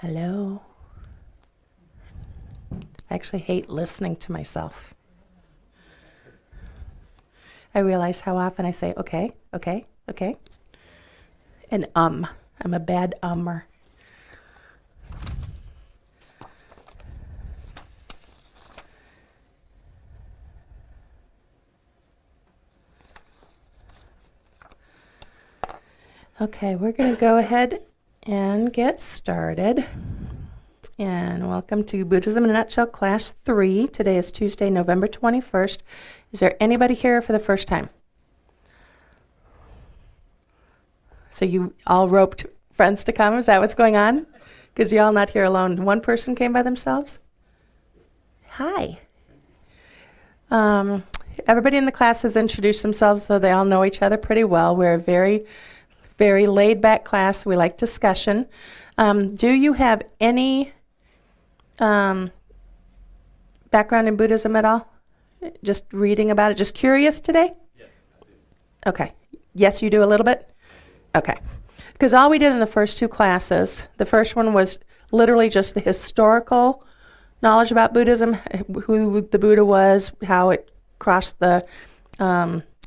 Hello. I actually hate listening to myself. I realize how often I say, okay, okay, okay. And I'm a bad ummer. Okay, we're going to go ahead and get started. And welcome to Buddhism in a Nutshell, Class 3. Today is Tuesday, November 21st. Is there anybody here for the first time? So you all roped friends to come? Is that what's going on? Because you're all not here alone. One person came by themselves? Hi. Everybody in the class has introduced themselves, so they all know each other pretty well. We're a very laid-back class. We like discussion. Do you have any background in Buddhism at all? Just reading about it? Just curious today? Yes, I do. Okay. Yes, you do a little bit? Okay. Because all we did in the first two classes, the first one was literally just the historical knowledge about Buddhism, who the Buddha was, how it crossed the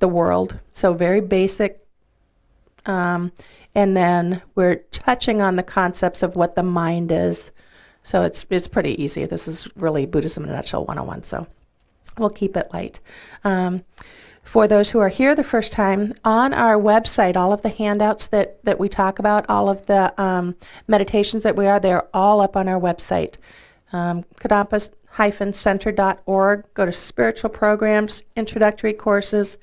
world. So very basic. And then we're touching on the concepts of what the mind is. So it's pretty easy. This is really Buddhism in a Nutshell 101, so we'll keep it light. For those who are here the first time, on our website, all of the handouts that we talk about, all of the meditations that they're all up on our website. Kadampa-center.org. Go to spiritual programs, introductory courses,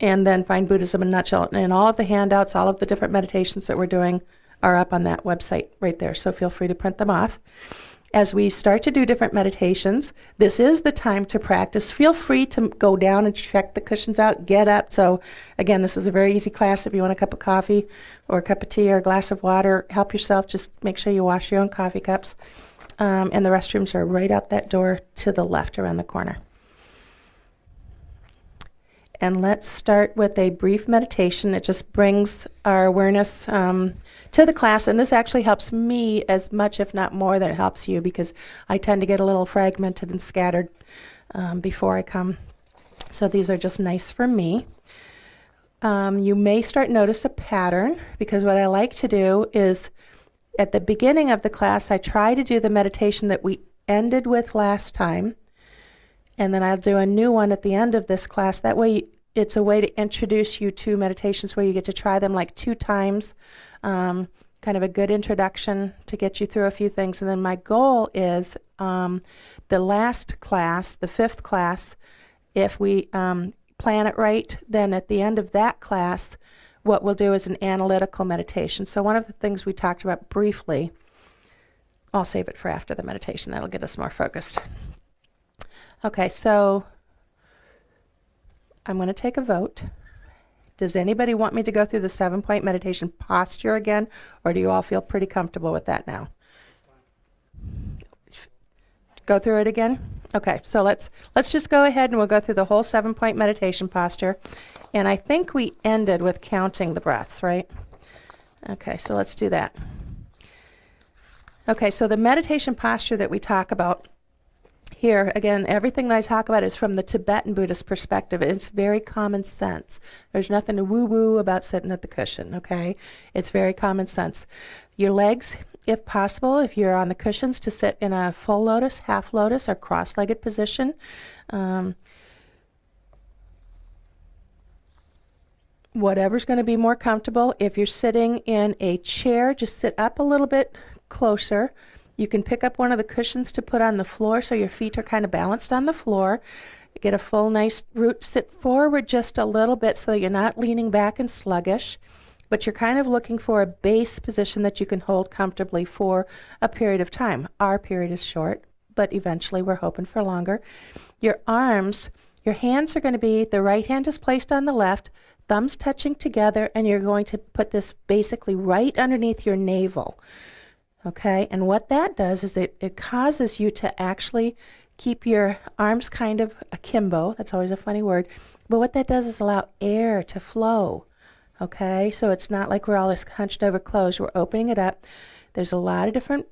and then find Buddhism in a Nutshell. And all of the handouts, all of the different meditations that we're doing are up on that website right there. So feel free to print them off. As we start to do different meditations, this is the time to practice. Feel free to go down and check the cushions out, get up. So again, this is a very easy class. If you want a cup of coffee or a cup of tea or a glass of water, help yourself. Just make sure you wash your own coffee cups. And the restrooms are right out that door to the left around the corner. And let's start with a brief meditation. It just brings our awareness to the class. And this actually helps me as much, if not more, than it helps you, because I tend to get a little fragmented and scattered before I come. So these are just nice for me. You may start to notice a pattern, because what I like to do is at the beginning of the class, I try to do the meditation that we ended with last time. And then I'll do a new one at the end of this class. That way, it's a way to introduce you to meditations where you get to try them like 2 times. Kind of a good introduction to get you through a few things. And then my goal is the last class, the 5th class, if we plan it right, then at the end of that class, what we'll do is an analytical meditation. So one of the things we talked about briefly, I'll save it for after the meditation. That'll get us more focused. Okay, so I'm going to take a vote. Does anybody want me to go through the 7-point meditation posture again, or do you all feel pretty comfortable with that now? Go through it again? Okay, so let's just go ahead and we'll go through the whole 7-point meditation posture. And I think we ended with counting the breaths, right? Okay, so let's do that. Okay, so the meditation posture that we talk about here, again, everything that I talk about is from the Tibetan Buddhist perspective. It's very common sense. There's nothing to woo-woo about sitting at the cushion, okay? It's very common sense. Your legs, if possible, if you're on the cushions, to sit in a full lotus, half lotus, or cross-legged position. Whatever's going to be more comfortable. If you're sitting in a chair, just sit up a little bit closer. You can pick up one of the cushions to put on the floor so your feet are kind of balanced on the floor. Get a full, nice root. Sit forward just a little bit so that you're not leaning back and sluggish, but you're kind of looking for a base position that you can hold comfortably for a period of time. Our period is short, but eventually we're hoping for longer. Your arms, your hands are going to be, the right hand is placed on the left, thumbs touching together, and you're going to put this basically right underneath your navel. Okay, and what that does is it causes you to actually keep your arms kind of akimbo. That's always a funny word. But what that does is allow air to flow. Okay, so it's not like we're all this hunched over closed. We're opening it up. There's a lot of different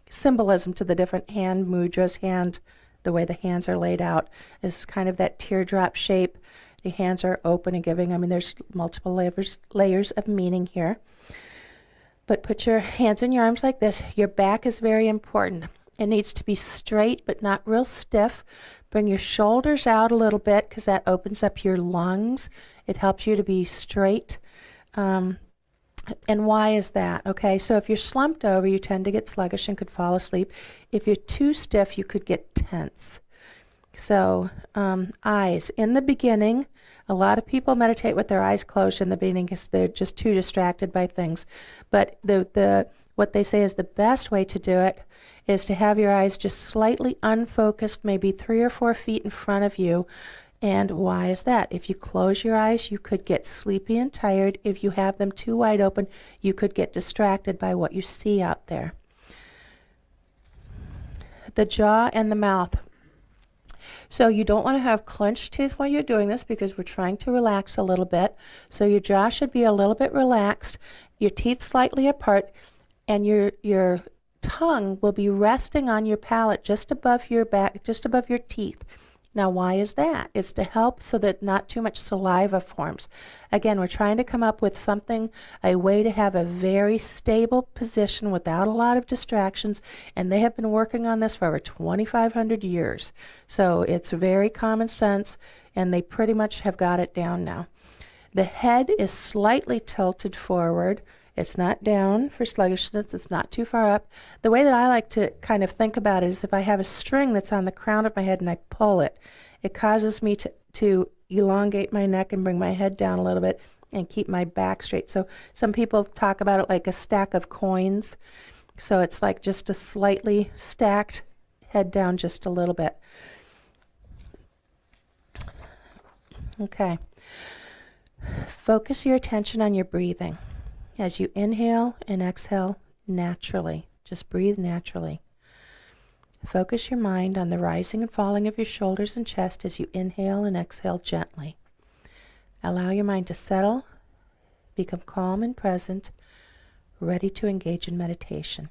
symbolism to the different hand mudras, the way the hands are laid out is kind of that teardrop shape. The hands are open and giving. I mean, there's multiple layers of meaning here. But put your hands in your arms like this. Your back is very important. It needs to be straight but not real stiff. Bring your shoulders out a little bit because that opens up your lungs. It helps you to be straight. And why is that? Okay, so if you're slumped over, you tend to get sluggish and could fall asleep. If you're too stiff, you could get tense. So eyes. In the beginning, a lot of people meditate with their eyes closed in the beginning because they're just too distracted by things. But what they say is the best way to do it is to have your eyes just slightly unfocused, maybe 3 or 4 feet in front of you. And why is that? If you close your eyes, you could get sleepy and tired. If you have them too wide open, you could get distracted by what you see out there. The jaw and the mouth. So you don't want to have clenched teeth while you're doing this because we're trying to relax a little bit. So your jaw should be a little bit relaxed, your teeth slightly apart, and your tongue will be resting on your palate just above your back, just above your teeth. Now, why is that? It's to help so that not too much saliva forms. Again, we're trying to come up with something, a way to have a very stable position without a lot of distractions, and they have been working on this for over 2,500 years. So it's very common sense, and they pretty much have got it down now. The head is slightly tilted forward. It's not down for sluggishness. It's not too far up. The way that I like to kind of think about it is if I have a string that's on the crown of my head and I pull it, it causes me to elongate my neck and bring my head down a little bit and keep my back straight. So some people talk about it like a stack of coins. So it's like just a slightly stacked head down just a little bit. Okay. Focus your attention on your breathing. As you inhale and exhale naturally, just breathe naturally. Focus your mind on the rising and falling of your shoulders and chest as you inhale and exhale gently. Allow your mind to settle, become calm and present, ready to engage in meditation.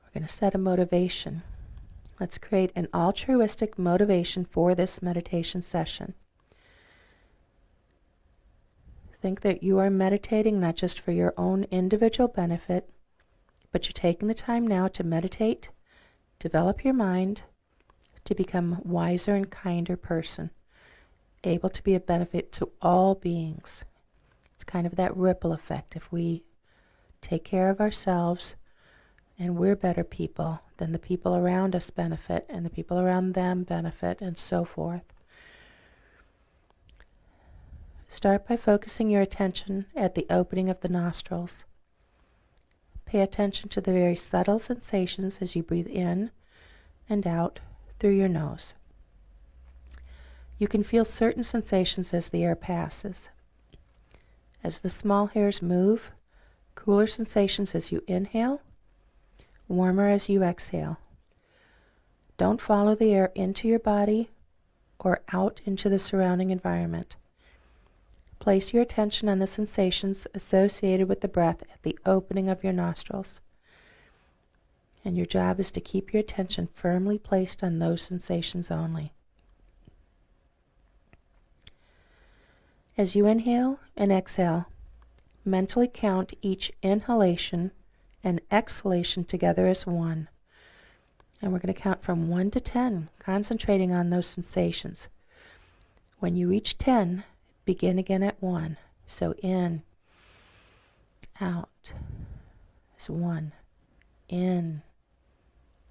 We're going to set a motivation. Let's create an altruistic motivation for this meditation session. Think that you are meditating not just for your own individual benefit, but you're taking the time now to meditate, develop your mind, to become a wiser and kinder person, able to be a benefit to all beings. It's kind of that ripple effect. If we take care of ourselves and we're better people, then the people around us benefit, and the people around them benefit, and so forth. Start by focusing your attention at the opening of the nostrils. Pay attention to the very subtle sensations as you breathe in and out through your nose. You can feel certain sensations as the air passes. As the small hairs move, cooler sensations as you inhale, warmer as you exhale. Don't follow the air into your body or out into the surrounding environment. Place your attention on the sensations associated with the breath at the opening of your nostrils. And your job is to keep your attention firmly placed on those sensations only. As you inhale and exhale, mentally count each inhalation and exhalation together as one. And we're going to count from 1 to 10, concentrating on those sensations. When you reach 10, begin again at 1. So in, out is 1. In,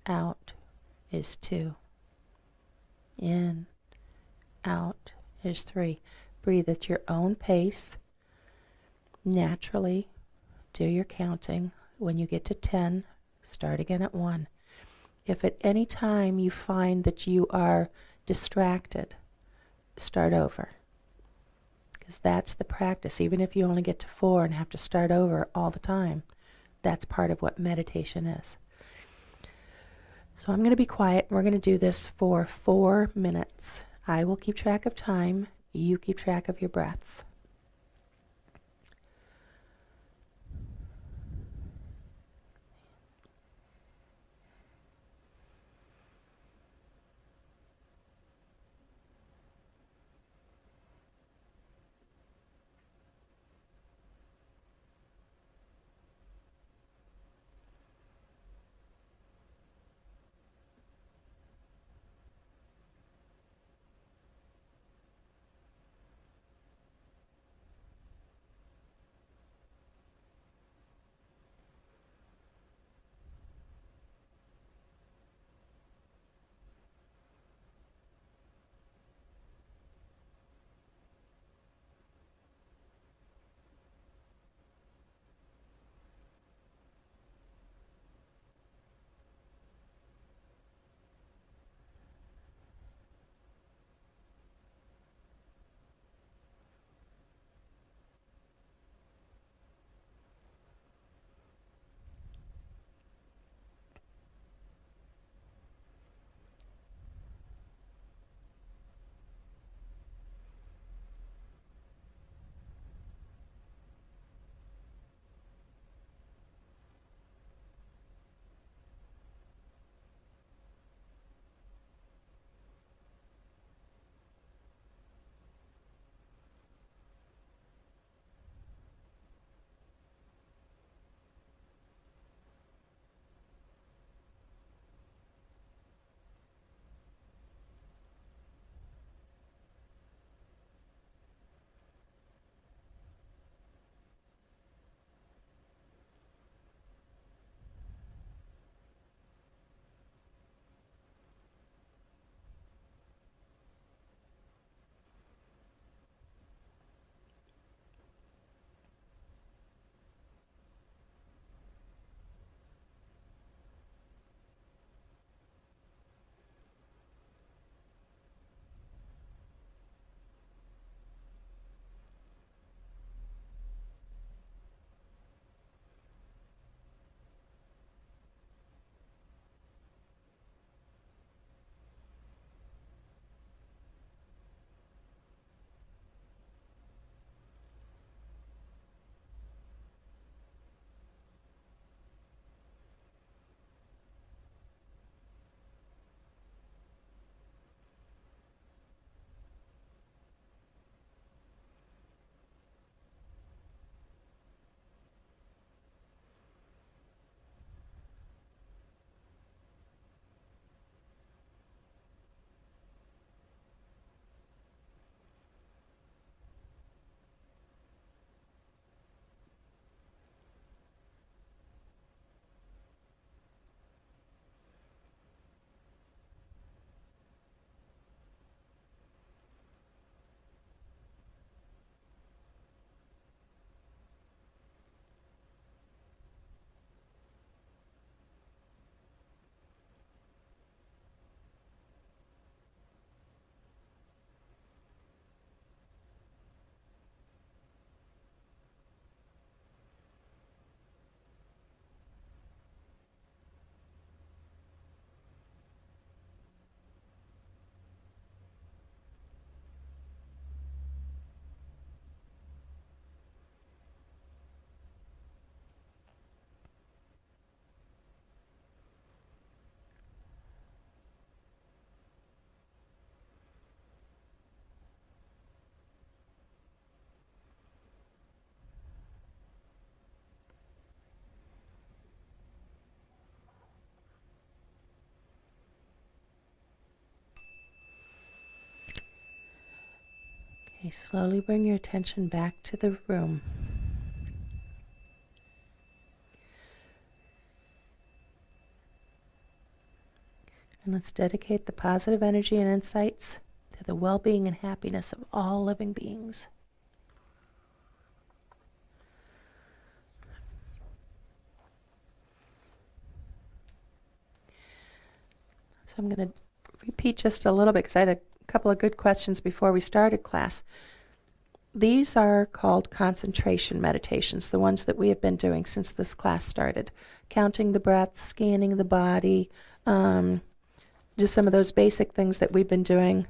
out is 2. In, out is 3. Breathe at your own pace. Naturally, do your counting. When you get to 10, start again at 1. If at any time you find that you are distracted, start over. That's the practice. Even if you only get to 4 and have to start over all the time, that's part of what meditation is. So I'm going to be quiet. We're going to do this for 4 minutes. I will keep track of time. You keep track of your breaths. Okay, slowly bring your attention back to the room. And let's dedicate the positive energy and insights to the well-being and happiness of all living beings. So I'm going to repeat just a little bit because I had a couple of good questions before we started class. These are called concentration meditations, the ones that we have been doing since this class started. Counting the breath, scanning the body, just some of those basic things that we've been doing.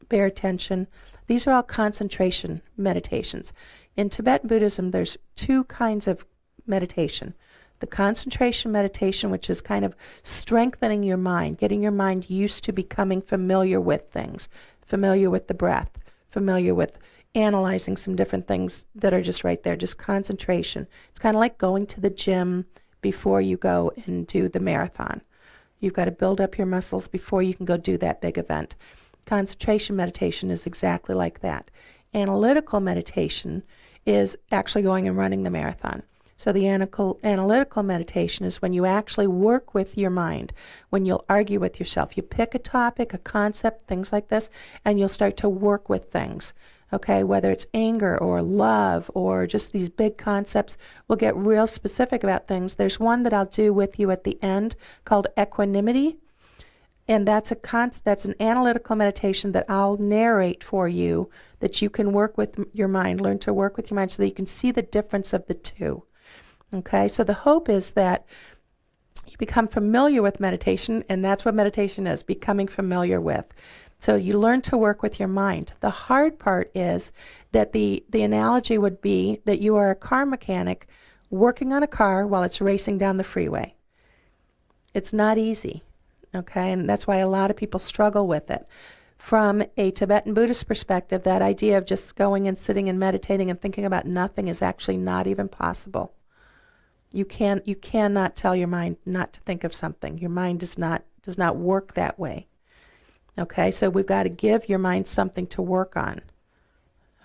Bear attention. These are all concentration meditations. In Tibetan Buddhism, there's two kinds of meditation. The concentration meditation, which is kind of strengthening your mind, getting your mind used to becoming familiar with things, familiar with the breath, familiar with analyzing some different things that are just right there, just concentration. It's kind of like going to the gym before you go and do the marathon. You've got to build up your muscles before you can go do that big event. Concentration meditation is exactly like that. Analytical meditation is actually going and running the marathon. So the analytical meditation is when you actually work with your mind, when you'll argue with yourself. You pick a topic, a concept, things like this, and you'll start to work with things. Okay, whether it's anger or love or just these big concepts, we'll get real specific about things. There's one that I'll do with you at the end called equanimity, and that's an analytical meditation that I'll narrate for you that you can work with your mind, learn to work with your mind so that you can see the difference of the two. Okay, so the hope is that you become familiar with meditation, and that's what meditation is, becoming familiar with. So you learn to work with your mind. The hard part is that the analogy would be that you are a car mechanic working on a car while it's racing down the freeway. It's not easy, okay? And that's why a lot of people struggle with it. From a Tibetan Buddhist perspective, that idea of just going and sitting and meditating and thinking about nothing is actually not even possible. You cannot tell your mind not to think of something. Your mind does not work that way. Okay, so we've got to give your mind something to work on.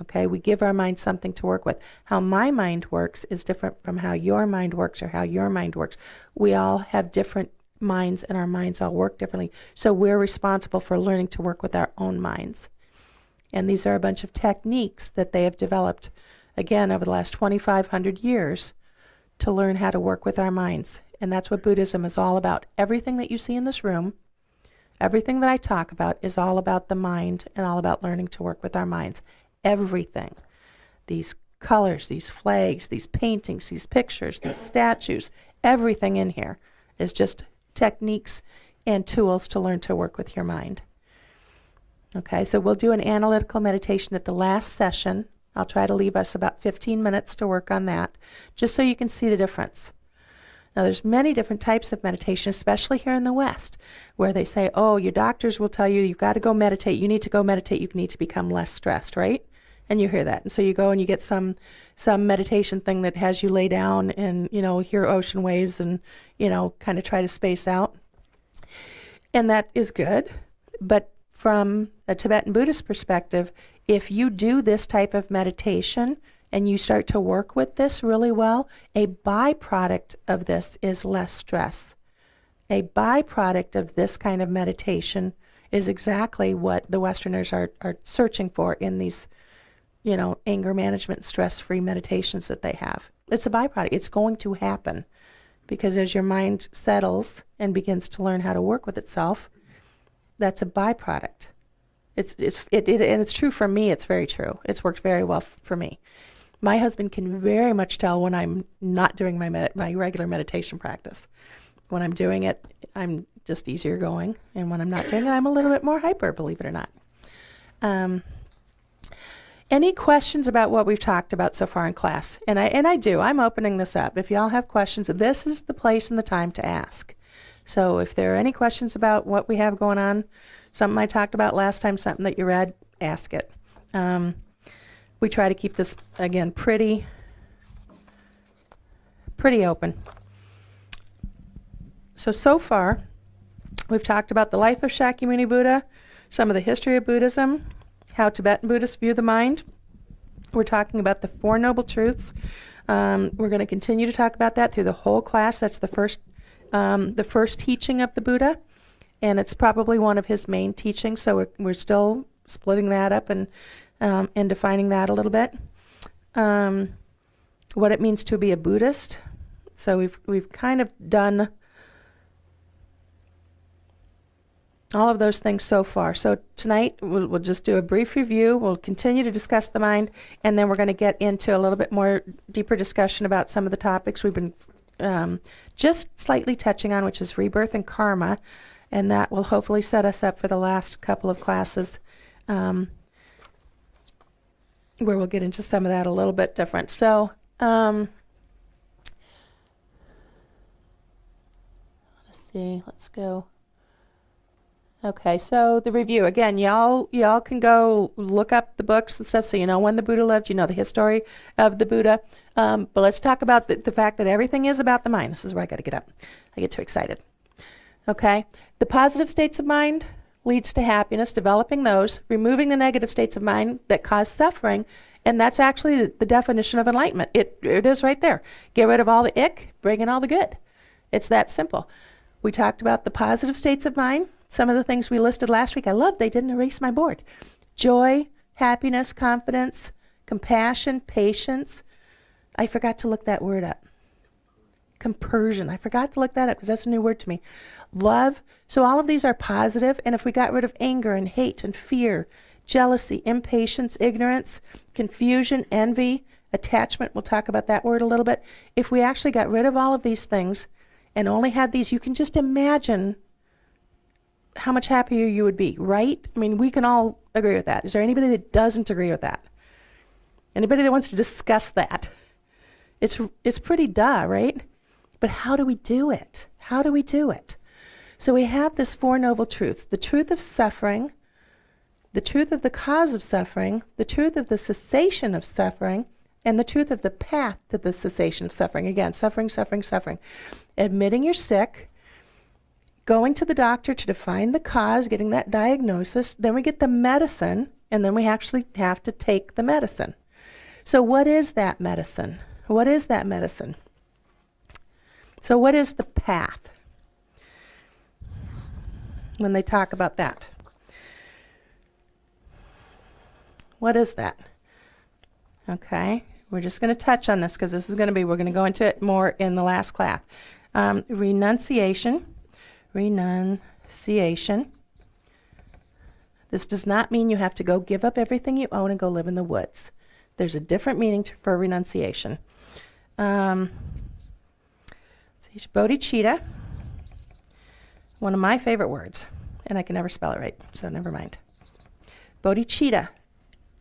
Okay, we give our mind something to work with. How my mind works is different from how your mind works or how your mind works. We all have different minds and our minds all work differently. So we're responsible for learning to work with our own minds. And these are a bunch of techniques that they have developed, again, over the last 2,500 years to learn how to work with our minds. And that's what Buddhism is all about. Everything that you see in this room, everything that I talk about is all about the mind and all about learning to work with our minds. Everything. These colors, these flags, these paintings, these pictures, these statues, everything in here is just techniques and tools to learn to work with your mind. Okay, so we'll do an analytical meditation at the last session. I'll try to leave us about 15 minutes to work on that, just so you can see the difference. Now, there's many different types of meditation, especially here in the West, where they say, oh, your doctors will tell you, you've got to go meditate. You need to go meditate. You need to become less stressed, right? And you hear that. And so you go and you get some meditation thing that has you lay down and, hear ocean waves and, kind of try to space out. And that is good. But from a Tibetan Buddhist perspective, if you do this type of meditation and you start to work with this really well, a byproduct of this is less stress. A byproduct of this kind of meditation is exactly what the Westerners are searching for in these, anger management, stress-free meditations that they have. It's a byproduct. It's going to happen because as your mind settles and begins to learn how to work with itself, that's a byproduct. And it's true for me. It's very true. It's worked very well for me. My husband can very much tell when I'm not doing my regular meditation practice. When I'm doing it, I'm just easier going, and when I'm not doing it, I'm a little bit more hyper, believe it or not. Any questions about what we've talked about so far in class? And I do. I'm opening this up. If y'all have questions, this is the place and the time to ask. So if there are any questions about what we have going on, something I talked about last time, something that you read, ask it. We try to keep this, again, pretty open. So far, we've talked about the life of Shakyamuni Buddha, some of the history of Buddhism, how Tibetan Buddhists view the mind. We're talking about the Four Noble Truths. We're going to continue to talk about that through the whole class. That's the first teaching of the Buddha, and it's probably one of his main teachings. So we're still splitting that up and defining that a little bit. What it means to be a Buddhist. So we've kind of done all of those things so far. So tonight we'll just do a brief review. We'll continue to discuss the mind, and then we're going to get into a little bit more deeper discussion about some of the topics we've been just slightly touching on, which is rebirth and karma, and that will hopefully set us up for the last couple of classes where we'll get into some of that a little bit different. So let's see, let's go. Okay, so the review. Again, y'all can go look up the books and stuff so you know when the Buddha lived, you know the history of the Buddha. But let's talk about the fact that everything is about the mind. This is where I got to get up. I get too excited. Okay, the positive states of mind leads to happiness, developing those, removing the negative states of mind that cause suffering, and that's actually the definition of enlightenment. It is right there. Get rid of all the ick, bring in all the good. It's that simple. We talked about the positive states of mind. Some of the things we listed last week, I love they didn't erase my board. Joy, happiness, confidence, compassion, patience. I forgot to look that word up. Compersion. I forgot to look that up because that's a new word to me. Love. So all of these are positive, and if we got rid of anger and hate and fear, jealousy, impatience, ignorance, confusion, envy, attachment, we'll talk about that word a little bit. If we actually got rid of all of these things and only had these, you can just imagine how much happier you would be, right? I mean, we can all agree with that. Is there anybody that doesn't agree with that? Anybody that wants to discuss that? It's pretty duh, right? But how do we do it? How do we do it? So we have this Four Noble Truths. The truth of suffering, the truth of the cause of suffering, the truth of the cessation of suffering, and the truth of the path to the cessation of suffering. Again, suffering, suffering, suffering. Admitting you're sick, going to the doctor to define the cause, getting that diagnosis, then we get the medicine, and then we actually have to take the medicine. So what is that medicine? What is that medicine? So what is the path when they talk about that? What is that? Okay, we're just going to touch on this because this is going to be, we're going to go into it more in the last class. Renunciation. This does not mean you have to go give up everything you own and go live in the woods. There's a different meaning for renunciation. Bodhicitta, one of my favorite words, and I can never spell it right, so never mind. Bodhicitta.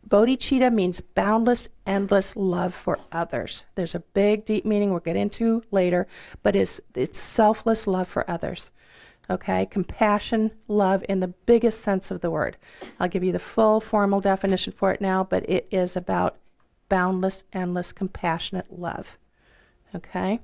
Bodhicitta means boundless, endless love for others. There's a big, deep meaning we'll get into later, but it's selfless love for others. Okay, compassion, love in the biggest sense of the word. I'll give you the full formal definition for it now, but it is about boundless, endless, compassionate love. Okay?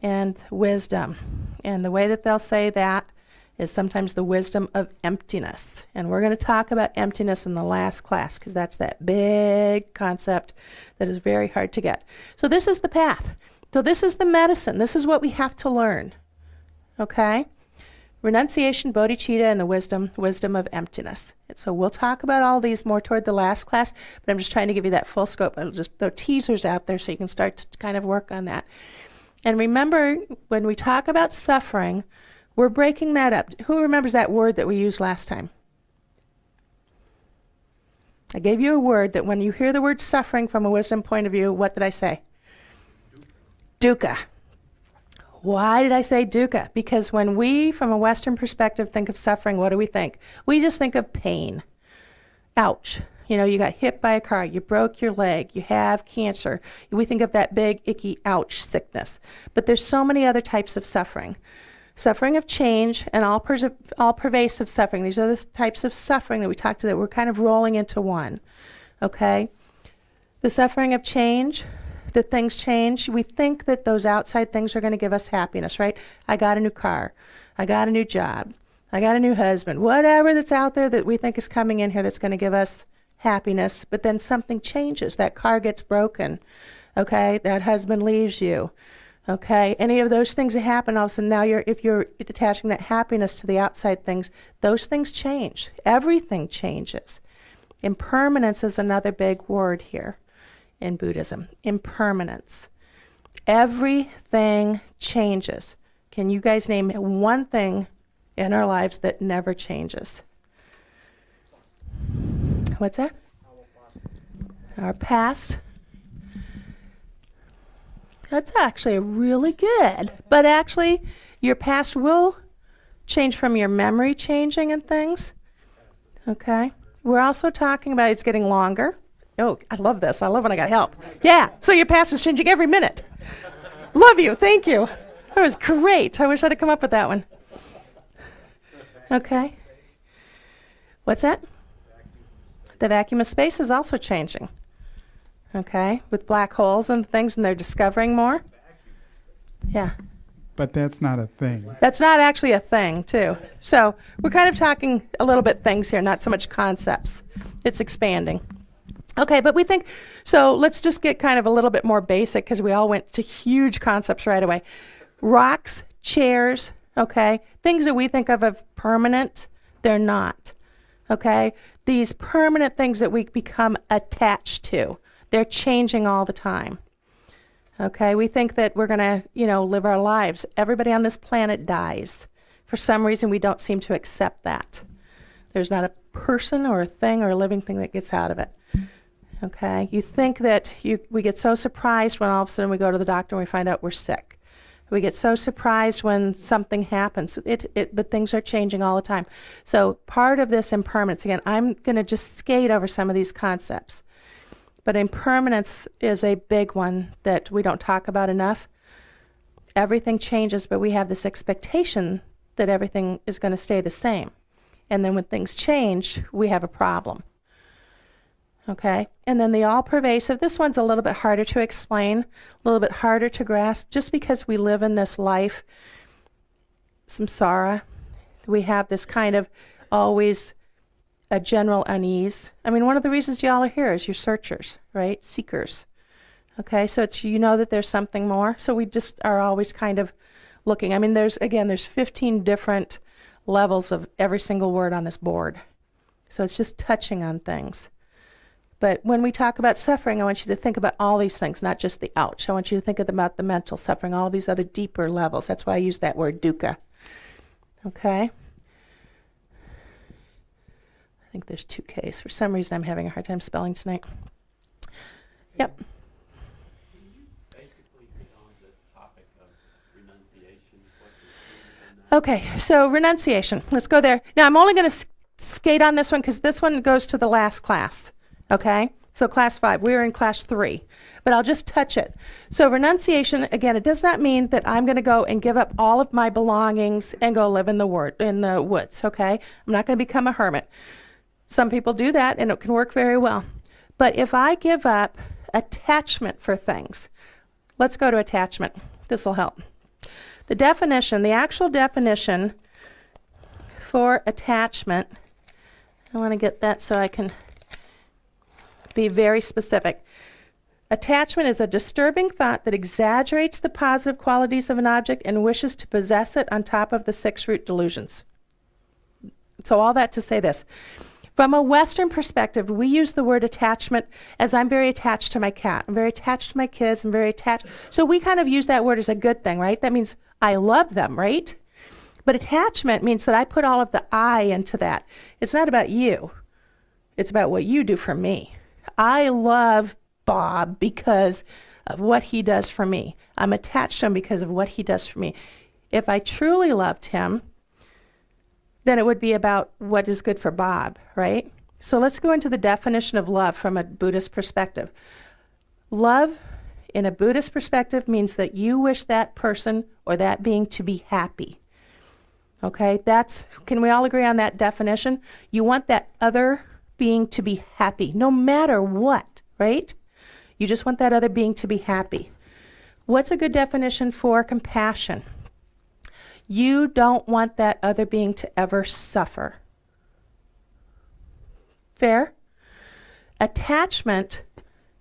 And wisdom. And the way that they'll say that is sometimes the wisdom of emptiness. And we're going to talk about emptiness in the last class because that's that big concept that is very hard to get. So this is the path. So this is the medicine. This is what we have to learn. Okay? Renunciation, bodhicitta, and the wisdom of emptiness. And so we'll talk about all these more toward the last class, but I'm just trying to give you that full scope. I'll just throw teasers out there so you can start to kind of work on that. And remember, when we talk about suffering, we're breaking that up. Who remembers that word that we used last time? I gave you a word that when you hear the word suffering from a wisdom point of view, what did I say? Dukkha. Why did I say dukkha? Because when we, from a Western perspective, think of suffering, what do we think? We just think of pain. Ouch. You know, you got hit by a car, you broke your leg, you have cancer. We think of that big, icky, ouch sickness. But there's so many other types of suffering. Suffering of change and all pervasive suffering. These are the types of suffering that we talked to that we're kind of rolling into one. Okay? The suffering of change, that things change. We think that those outside things are going to give us happiness, right? I got a new car. I got a new job. I got a new husband, whatever that's out there that we think is coming in here that's going to give us happiness, but then something changes. That car gets broken, okay? That husband leaves you, okay? Any of those things that happen, all of a sudden now if you're attaching that happiness to the outside things, those things change. Everything changes. Impermanence is another big word here in Buddhism. Impermanence. Everything changes. Can you guys name one thing in our lives that never changes? What's that? Our past. That's actually really good. But actually, your past will change from your memory changing and things. Okay? We're also talking about it's getting longer. Oh, I love this. I love when I got help. Yeah, so your past is changing every minute. Love you. Thank you. That was great. I wish I'd have come up with that one. Okay. What's that? The vacuum of space is also changing. Okay, with black holes and things, and they're discovering more. Yeah. But that's not a thing. That's not actually a thing, too. So we're kind of talking a little bit things here, not so much concepts. It's expanding. Okay, but we think, so let's just get kind of a little bit more basic because we all went to huge concepts right away. Rocks, chairs, okay, things that we think of permanent, they're not, okay? These permanent things that we become attached to, they're changing all the time. Okay, we think that we're going to, live our lives. Everybody on this planet dies. For some reason, we don't seem to accept that. There's not a person or a thing or a living thing that gets out of it. Okay, you think that we get so surprised when all of a sudden we go to the doctor and we find out we're sick. We get so surprised when something happens, but things are changing all the time. So part of this impermanence, again, I'm going to just skate over some of these concepts. But impermanence is a big one that we don't talk about enough. Everything changes, but we have this expectation that everything is going to stay the same. And then when things change, we have a problem. Okay? And then the all-pervasive, this one's a little bit harder to explain, a little bit harder to grasp, just because we live in this life, samsara. We have this kind of always a general unease. I mean, one of the reasons y'all are here is you're searchers, right? Seekers. Okay, so it's that there's something more. So we just are always kind of looking. I mean, there's 15 different levels of every single word on this board. So it's just touching on things. But when we talk about suffering, I want you to think about all these things, not just the ouch. I want you to think about the mental suffering, all these other deeper levels. That's why I use that word dukkha. Okay? I think there's 2 Ks. For some reason, I'm having a hard time spelling tonight. Yep. Basically hit on the topic of renunciation. Okay, so renunciation. Let's go there. Now, I'm only going to skate on this one because this one goes to the last class. Okay? So class 5. We were in class 3. But I'll just touch it. So renunciation, again, it does not mean that I'm going to go and give up all of my belongings and go live in the woods. Okay? I'm not going to become a hermit. Some people do that, and it can work very well. But if I give up attachment for things, let's go to attachment. This will help. The actual definition for attachment, I want to get that so I can be very specific. Attachment is a disturbing thought that exaggerates the positive qualities of an object and wishes to possess it on top of the 6 root delusions. So all that to say this. From a Western perspective, we use the word attachment as I'm very attached to my cat. I'm very attached to my kids. I'm very attached. So we kind of use that word as a good thing, right? That means I love them, right? But attachment means that I put all of the I into that. It's not about you. It's about what you do for me. I love Bob because of what he does for me. I'm attached to him because of what he does for me. If I truly loved him, then it would be about what is good for Bob, right? So let's go into the definition of love from a Buddhist perspective. Love, in a Buddhist perspective, means that you wish that person or that being to be happy. Okay, can we all agree on that definition? You want that other being to be happy, no matter what, right? You just want that other being to be happy. What's a good definition for compassion? You don't want that other being to ever suffer. Fair? Attachment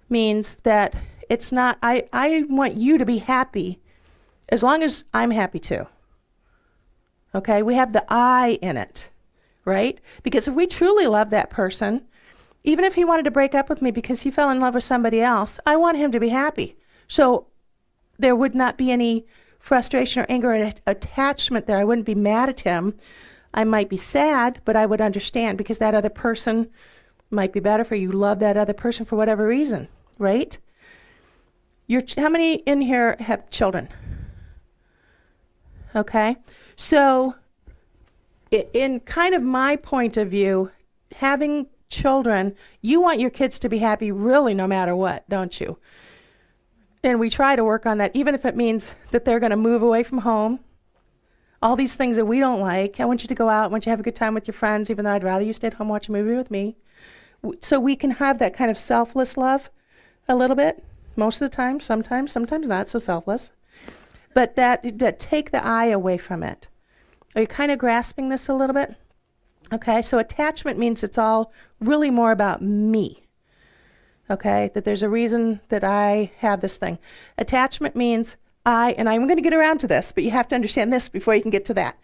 means that it's not, I want you to be happy as long as I'm happy too. Okay? We have the I in it, right? Because if we truly love that person, even if he wanted to break up with me because he fell in love with somebody else, I want him to be happy. So there would not be any frustration or anger or attachment there. I wouldn't be mad at him. I might be sad, but I would understand because that other person might be better for you. You love that other person for whatever reason, right? How many in here have children? Okay. So in kind of my point of view, having children, you want your kids to be happy really no matter what, don't you? And we try to work on that, even if it means that they're going to move away from home. All these things that we don't like. I want you to go out. I want you to have a good time with your friends, even though I'd rather you stay at home watch a movie with me. So we can have that kind of selfless love a little bit, most of the time, sometimes not so selfless. But that take the I away from it. Are you kind of grasping this a little bit? Okay, so attachment means it's all really more about me. Okay, that there's a reason that I have this thing. Attachment means and I'm going to get around to this, but you have to understand this before you can get to that.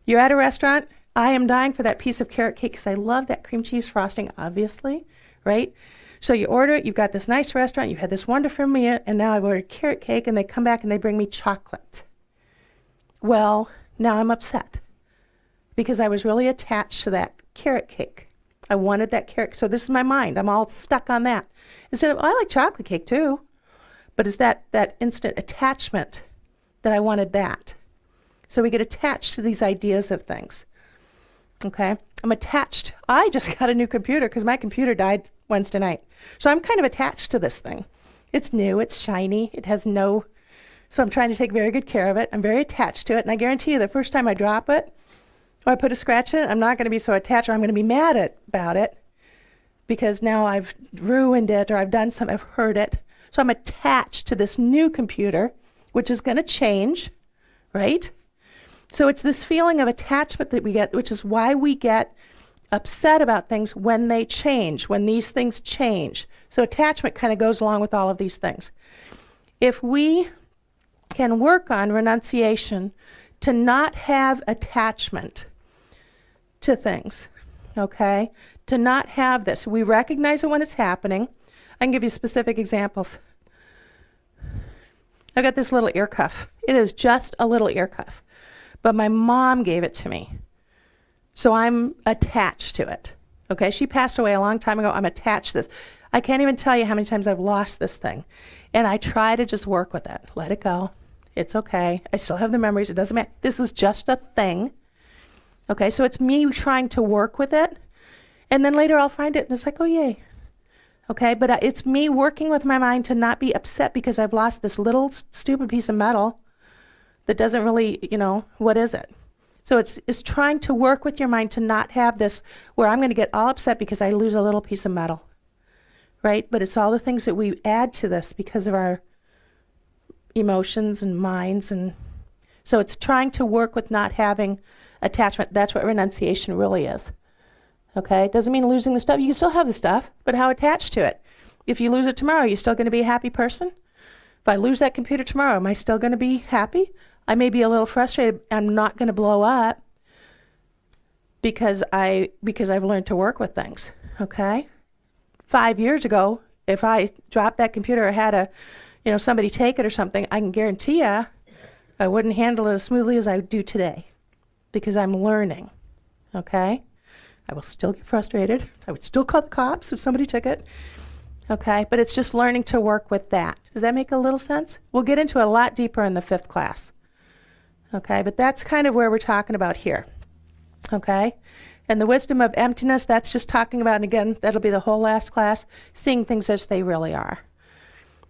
You're at a restaurant. I am dying for that piece of carrot cake because I love that cream cheese frosting, obviously, right? So you order it. You've got this nice restaurant. You've had this wonderful meal, and now I've ordered carrot cake, and they come back and they bring me chocolate. Well, now I'm upset because I was really attached to that carrot cake. I wanted that carrot. So this is my mind. I'm all stuck on that. Instead of, I like chocolate cake too. But it's that instant attachment that I wanted that. So we get attached to these ideas of things. Okay? I'm attached. I just got a new computer because my computer died Wednesday night. So I'm kind of attached to this thing. It's new. It's shiny. It has no... So I'm trying to take very good care of it. I'm very attached to it. And I guarantee you the first time I drop it or I put a scratch in it, I'm not going to be so attached or I'm going to be mad about it because now I've ruined it or I've hurt it. So I'm attached to this new computer, which is going to change, right? So it's this feeling of attachment that we get, which is why we get upset about things when they change, when these things change. So attachment kind of goes along with all of these things. If we can work on renunciation to not have attachment to things, okay? To not have this. We recognize it when it's happening. I can give you specific examples. I've got this little ear cuff. It is just a little ear cuff. But my mom gave it to me. So I'm attached to it. Okay, she passed away a long time ago. I'm attached to this. I can't even tell you how many times I've lost this thing. And I try to just work with it. Let it go. It's okay. I still have the memories. It doesn't matter. This is just a thing. Okay, so it's me trying to work with it. And then later I'll find it and it's like, oh, yay. Okay, but it's me working with my mind to not be upset because I've lost this little stupid piece of metal that doesn't really, what is it? So it's trying to work with your mind to not have this where I'm going to get all upset because I lose a little piece of metal, right? But it's all the things that we add to this because of our emotions and minds. And so it's trying to work with not having attachment. That's what renunciation really is. Okay, it doesn't mean losing the stuff. You can still have the stuff, but how attached to it? If you lose it tomorrow, are you still going to be a happy person? If I lose that computer tomorrow, am I still going to be happy? I may be a little frustrated. I'm not going to blow up because I've learned to work with things. Okay, 5 years ago, if I dropped that computer or had somebody take it or something, I can guarantee you I wouldn't handle it as smoothly as I do today because I'm learning. Okay. I will still get frustrated. I would still call the cops if somebody took it. Okay, but it's just learning to work with that. Does that make a little sense? We'll get into a lot deeper in the 5th class. Okay, but that's kind of where we're talking about here. Okay, and the wisdom of emptiness, that's just talking about, and again, that'll be the whole last class, seeing things as they really are.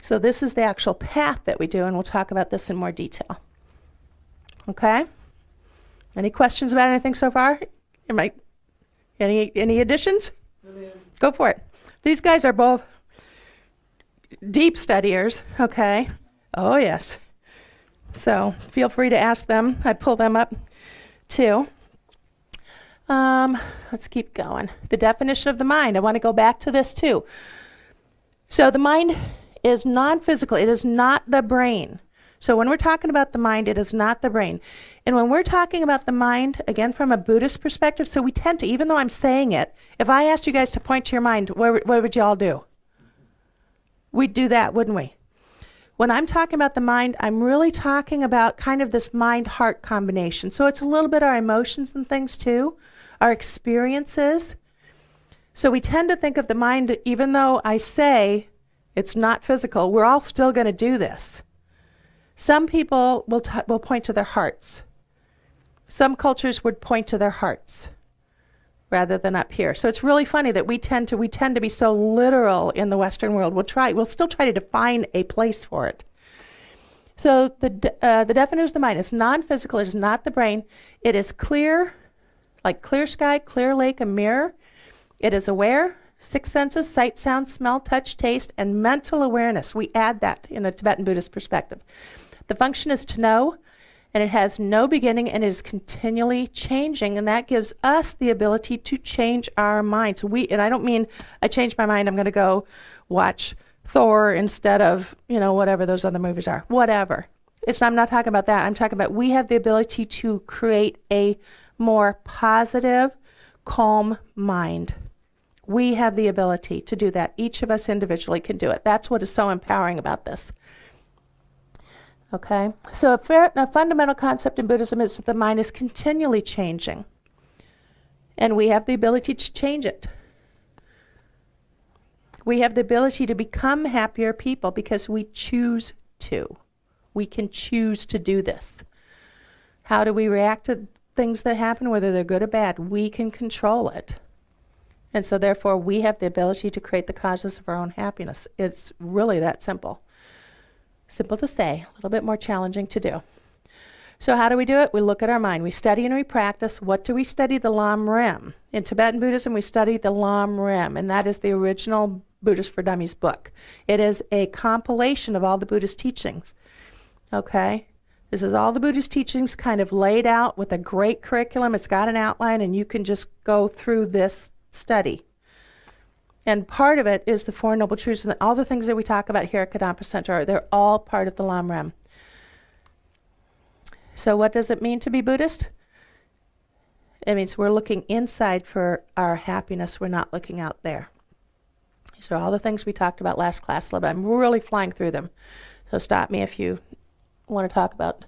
So this is the actual path that we do, and we'll talk about this in more detail. Okay? Any questions about anything so far? Any additions? Go for it. These guys are both deep studiers, okay? Oh, yes. So feel free to ask them. I pull them up too. Let's keep going. The definition of the mind. I want to go back to this too. So the mind is non-physical. It is not the brain. So when we're talking about the mind, it is not the brain. And when we're talking about the mind, again, from a Buddhist perspective, so we tend to, even though I'm saying it, if I asked you guys to point to your mind, what would you all do? We'd do that, wouldn't we? When I'm talking about the mind, I'm really talking about kind of this mind-heart combination. So it's a little bit our emotions and things too, our experiences. So we tend to think of the mind, even though I say it's not physical, we're all still going to do this. Some people will point to their hearts. Some cultures would point to their hearts rather than up here. So it's really funny that we tend to be so literal in the Western world. We'll still try to define a place for it. So the definition of the mind is non-physical. It is not the brain. It is clear, like clear sky, clear lake, a mirror. It is aware, 6 senses, sight, sound, smell, touch, taste, and mental awareness. We add that in a Tibetan Buddhist perspective. The function is to know, and it has no beginning, and it is continually changing, and that gives us the ability to change our minds. And I don't mean I changed my mind, I'm going to go watch Thor instead of, whatever those other movies are. Whatever. I'm not talking about that. I'm talking about we have the ability to create a more positive, calm mind. We have the ability to do that. Each of us individually can do it. That's what is so empowering about this. Okay, so a fundamental concept in Buddhism is that the mind is continually changing, and we have the ability to change it. We have the ability to become happier people because we choose to. We can choose to do this. How do we react to things that happen, whether they're good or bad? We can control it. And so therefore, we have the ability to create the causes of our own happiness. It's really that simple. Simple to say, a little bit more challenging to do. So how do we do it? We look at our mind. We study and we practice. What do we study? The Lam Rim. In Tibetan Buddhism, we study the Lam Rim, and that is the original Buddhist for Dummies book. It is a compilation of all the Buddhist teachings. Okay? This is all the Buddhist teachings kind of laid out with a great curriculum. It's got an outline, and you can just go through this study. And part of it is the Four Noble Truths, and all the things that we talk about here at Kadampa Center, they're all part of the Lam Rim. So what does it mean to be Buddhist? It means we're looking inside for our happiness. We're not looking out there. These are all the things we talked about last class a little bit. I'm really flying through them. So stop me if you want to talk about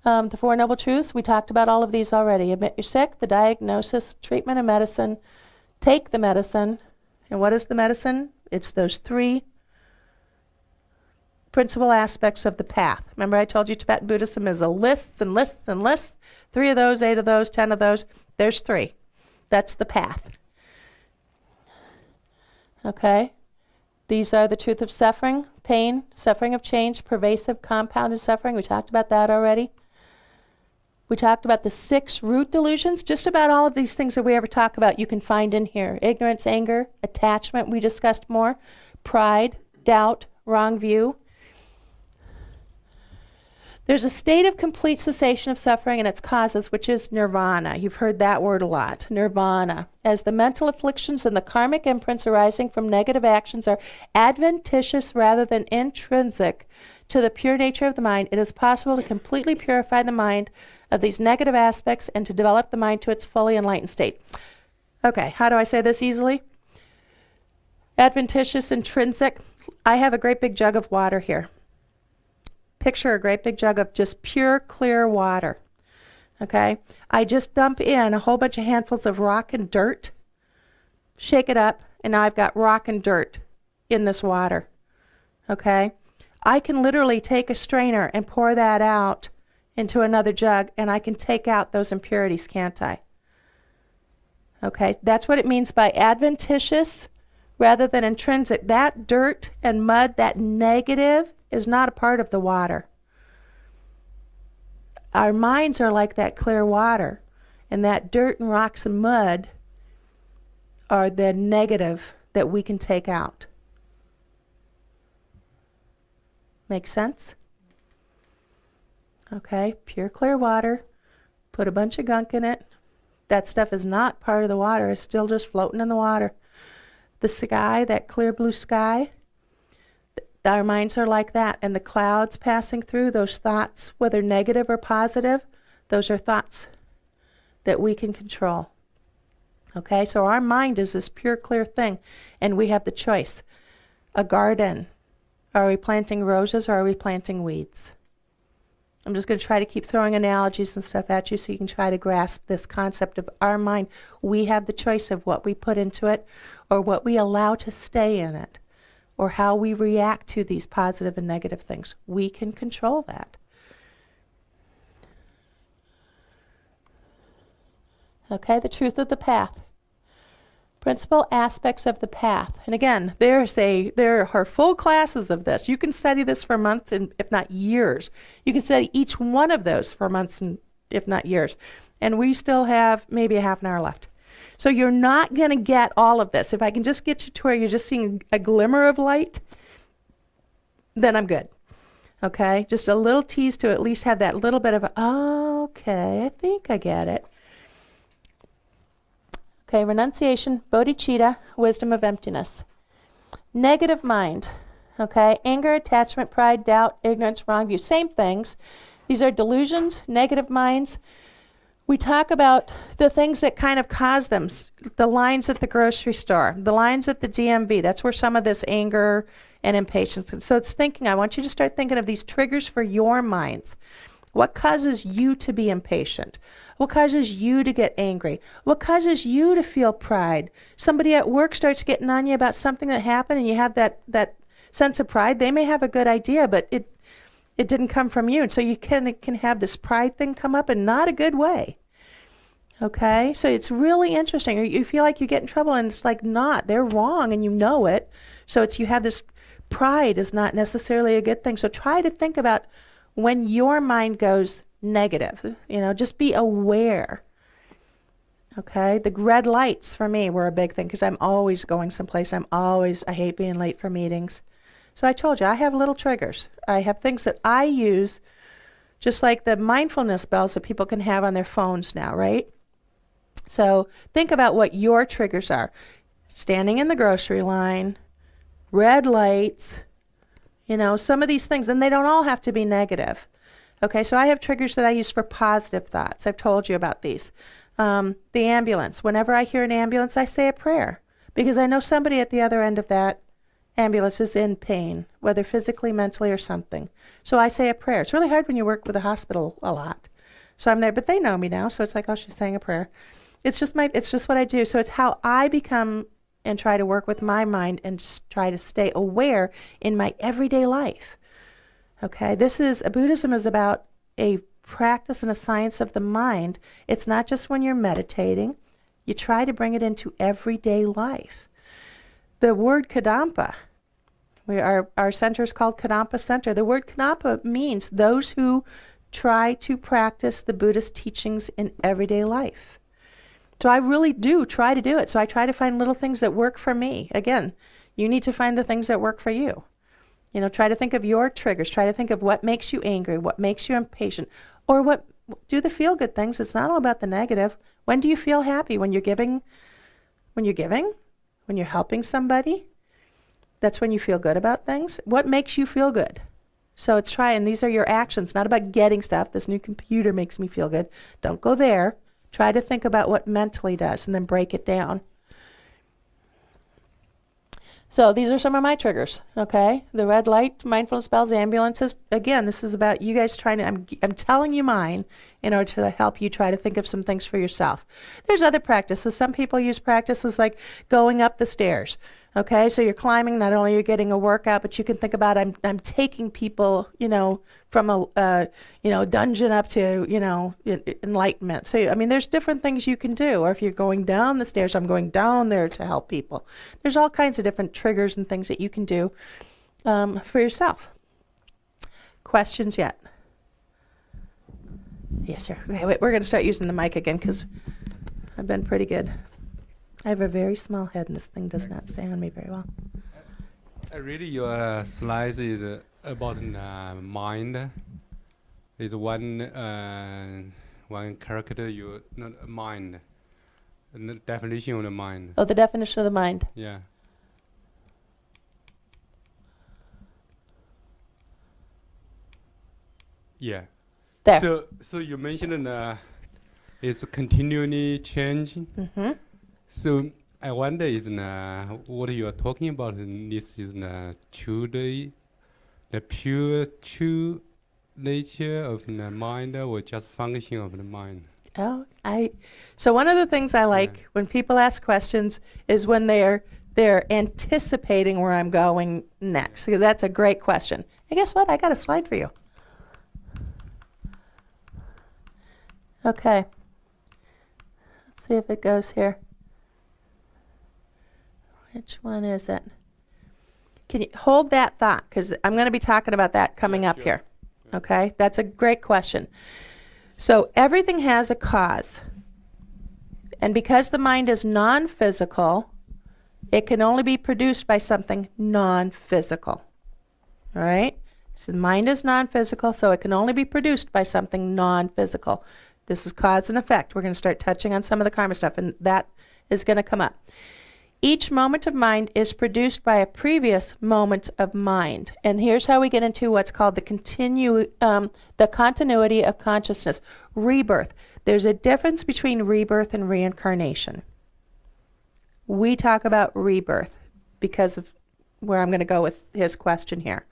the Four Noble Truths. We talked about all of these already. Admit you're sick, the diagnosis, treatment and medicine, take the medicine. And what is the medicine? It's those 3 principal aspects of the path. Remember I told you Tibetan Buddhism is a list and lists and lists. 3 of those, 8 of those, 10 of those. There's 3. That's the path. Okay? These are the truth of suffering, pain, suffering of change, pervasive, compounded suffering. We talked about that already. We talked about the 6 root delusions. Just about all of these things that we ever talk about you can find in here. Ignorance, anger, attachment, we discussed more. Pride, doubt, wrong view. There's a state of complete cessation of suffering and its causes, which is nirvana. You've heard that word a lot, nirvana. As the mental afflictions and the karmic imprints arising from negative actions are adventitious rather than intrinsic to the pure nature of the mind, it is possible to completely purify the mind of these negative aspects and to develop the mind to its fully enlightened state. Okay, how do I say this easily? Adventitious, intrinsic. I have a great big jug of water here. Picture a great big jug of just pure, clear water. Okay? I just dump in a whole bunch of handfuls of rock and dirt, shake it up, and now I've got rock and dirt in this water. Okay? I can literally take a strainer and pour that out into another jug, and I can take out those impurities, can't I? Okay? That's what it means by adventitious rather than intrinsic. That dirt and mud, that negative, is not a part of the water. Our minds are like that clear water, and that dirt and rocks and mud are the negative that we can take out. Make sense? Okay, pure clear water. Put a bunch of gunk in it. That stuff is not part of the water. It's still just floating in the water. The sky, that clear blue sky, our minds are like that. And the clouds passing through, those thoughts, whether negative or positive, those are thoughts that we can control. Okay, so our mind is this pure, clear thing, and we have the choice. A garden. Are we planting roses or are we planting weeds? I'm just going to try to keep throwing analogies and stuff at you so you can try to grasp this concept of our mind. We have the choice of what we put into it or what we allow to stay in it or how we react to these positive and negative things. We can control that. Okay, the truth of the path. Principal aspects of the path. And again, there are full classes of this. You can study this for months and if not years. You can study each one of those for months and if not years. And we still have maybe a half an hour left. So you're not going to get all of this. If I can just get you to where you're just seeing a glimmer of light, then I'm good. Okay? Just a little tease to at least have that little bit of, okay, I think I get it. Okay, renunciation, bodhicitta, wisdom of emptiness. Negative mind, okay, anger, attachment, pride, doubt, ignorance, wrong view, same things. These are delusions, negative minds. We talk about the things that kind of cause them, the lines at the grocery store, the lines at the DMV. That's where some of this anger and impatience. So it's thinking, I want you to start thinking of these triggers for your minds. What causes you to be impatient? What causes you to get angry? What causes you to feel pride? Somebody at work starts getting on you about something that happened and you have that sense of pride. They may have a good idea, but it didn't come from you. And so you can have this pride thing come up in not a good way. Okay? So it's really interesting. Or you feel like you get in trouble and it's like not. They're wrong and you know it. So it's you have this pride is not necessarily a good thing. So try to think about when your mind goes negative, just be aware. Okay, the red lights for me were a big thing because I'm always going someplace. I hate being late for meetings. So I told you, I have little triggers. I have things that I use, just like the mindfulness bells that people can have on their phones now, right? So think about what your triggers are. Standing in the grocery line, red lights, some of these things, and they don't all have to be negative. Okay, so I have triggers that I use for positive thoughts. I've told you about these. The ambulance. Whenever I hear an ambulance, I say a prayer because I know somebody at the other end of that ambulance is in pain, whether physically, mentally, or something. So I say a prayer. It's really hard when you work with a hospital a lot. So I'm there, but they know me now, so it's like, oh, she's saying a prayer. It's just what I do. So it's how I become and try to work with my mind and just try to stay aware in my everyday life. Okay, Buddhism is about a practice and a science of the mind. It's not just when you're meditating. You try to bring it into everyday life. The word Kadampa, our center is called Kadampa Center. The word Kadampa means those who try to practice the Buddhist teachings in everyday life. So I really do try to do it. So I try to find little things that work for me. Again, you need to find the things that work for you. Try to think of your triggers. Try to think of what makes you angry, what makes you impatient, or do the feel-good things. It's not all about the negative. When do you feel happy? When you're giving? When you're helping somebody? That's when you feel good about things. What makes you feel good? So and these are your actions, not about getting stuff. This new computer makes me feel good. Don't go there. Try to think about what mentally does and then break it down. So these are some of my triggers, okay? The red light, mindfulness bells, ambulances. Again, this is about you guys trying to, I'm telling you mine in order to help you try to think of some things for yourself. There's other practices. Some people use practices like going up the stairs, okay? So you're climbing, not only you're getting a workout, but you can think about I'm taking people, from a dungeon up to, enlightenment. So, there's different things you can do. Or if you're going down the stairs, I'm going down there to help people. There's all kinds of different triggers and things that you can do for yourself. Questions yet? Yes, sir. Okay, wait, we're going to start using the mic again because I've been pretty good. I have a very small head and this thing does not stay on me very well. I read your slides is about mind. is one character you not a mind. And the definition of the mind. Oh, the definition of the mind. Yeah. Yeah. There. So you mentioned it's continually changing. Mm-hmm. So I wonder is what you are talking about. This is the pure true nature of the mind, or just function of the mind. Oh, so one of the things I like when people ask questions is when they're anticipating where I'm going next, because that's a great question. And guess what? I got a slide for you. Okay. Let's see if it goes here. Which one is it? Can you hold that thought? Because I'm going to be talking about that coming up sure. here. Okay? That's a great question. So everything has a cause. And because the mind is non-physical, it can only be produced by something non-physical. All right? So the mind is non-physical, so it can only be produced by something non-physical. This is cause and effect. We're going to start touching on some of the karma stuff, and that is going to come up. Each moment of mind is produced by a previous moment of mind. And here's how we get into what's called the continuity of consciousness. Rebirth. There's a difference between rebirth and reincarnation. We talk about rebirth because of where I'm going to go with his question here.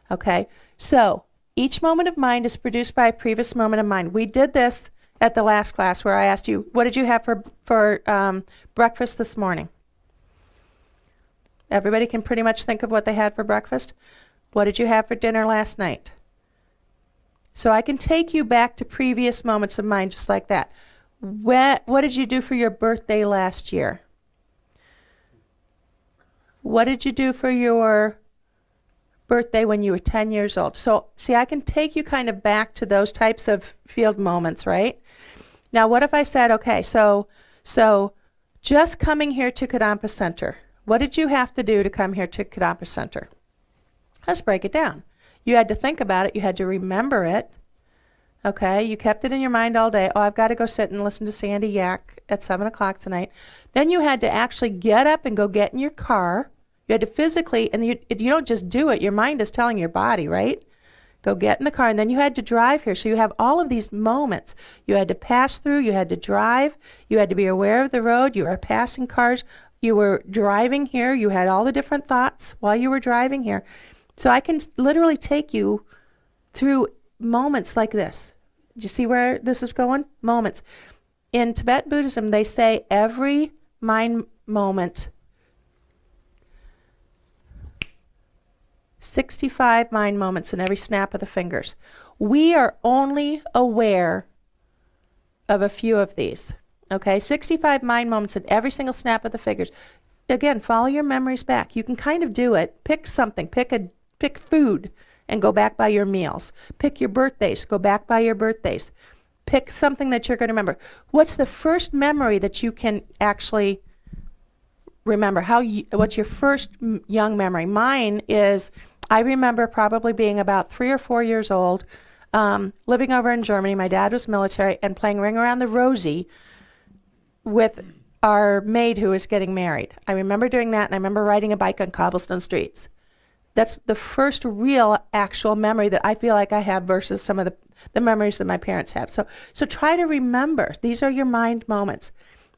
Okay? So, each moment of mind is produced by a previous moment of mind. We did this at the last class where I asked you, what did you have for breakfast this morning? Everybody can pretty much think of what they had for breakfast. What did you have for dinner last night? So I can take you back to previous moments of mind just like that. What did you do for your birthday last year? What did you do for your birthday when you were 10 years old? So, see, I can take you kind of back to those types of field moments, right? Now, what if I said, okay, so just coming here to Kadampa Center, what did you have to do to come here to Kadampa Center? Let's break it down. You had to think about it. You had to remember it. Okay, you kept it in your mind all day. Oh, I've got to go sit and listen to Sandy Yak at 7 o'clock tonight. Then you had to actually get up and go get in your car. You had to physically, and you don't just do it. Your mind is telling your body, right? Go get in the car, and then you had to drive here. So you have all of these moments. You had to pass through. You had to drive. You had to be aware of the road. You were passing cars. You were driving here. You had all the different thoughts while you were driving here. So I can literally take you through moments like this. Do you see where this is going? Moments. In Tibetan Buddhism, they say every mind moment, 65 mind moments in every snap of the fingers. We are only aware of a few of these. Okay, 65 mind moments in every single snap of the fingers. Again, follow your memories back. You can kind of do it. Pick something. Pick food and go back by your meals. Pick your birthdays. Go back by your birthdays. Pick something that you're going to remember. What's the first memory that you can actually remember? What's your first young memory? Mine is, I remember probably being about 3 or 4 years old, living over in Germany. My dad was military, and playing Ring Around the Rosie with our maid who was getting married. I remember doing that, and I remember riding a bike on cobblestone streets. That's the first real actual memory that I feel like I have versus some of the memories that my parents have. So try to remember. These are your mind moments.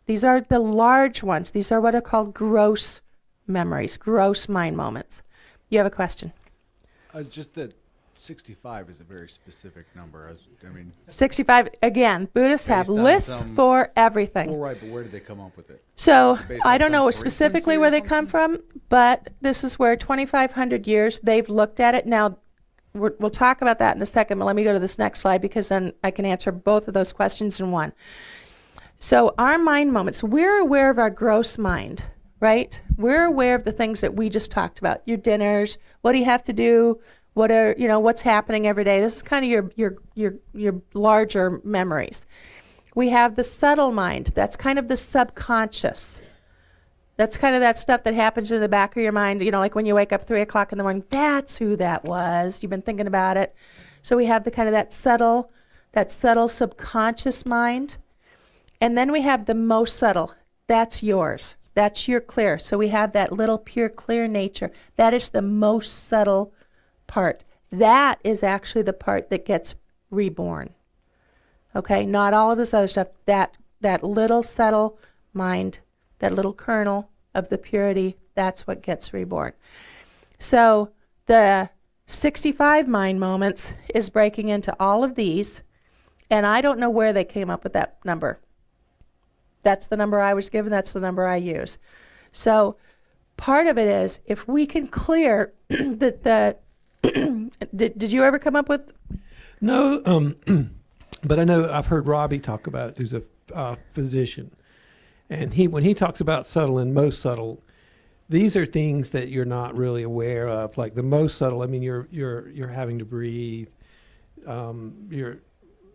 These are the large ones. These are what are called gross memories, gross mind moments. You have a question? Just that 65 is a very specific number. I mean, 65, again, Buddhists have Based on lists some- for everything. well, right, but where did they come up with it? So based I on don't know some specifically frequency where or they come from, but this is where 2,500 years they've looked at it. Now, we'll talk about that in a second, but let me go to this next slide because then I can answer both of those questions in one. So our mind moments, we're aware of our gross mind, right? We're aware of the things that we just talked about. Your dinners, what do you have to do? What's happening every day? This is kind of your larger memories. We have the subtle mind. That's kind of the subconscious. That's kind of that stuff that happens in the back of your mind, like when you wake up 3 o'clock in the morning, that's who that was. You've been thinking about it. So we have the kind of that subtle subconscious mind. And then we have the most subtle. That's yours. That's your clear. So we have that little pure clear nature. That is the most subtle part. That is actually the part that gets reborn. Okay, not all of this other stuff. That little subtle mind, that little kernel of the purity, that's what gets reborn. So the 65 mind moments is breaking into all of these, and I don't know where they came up with that number. That's the number I was given, that's the number I use. So part of it is, if we can clear the did you ever come up with? No, but I know I've heard Robbie talk about it, who's a physician. And when he talks about subtle and most subtle, these are things that you're not really aware of. Like the most subtle, I mean, you're having to breathe.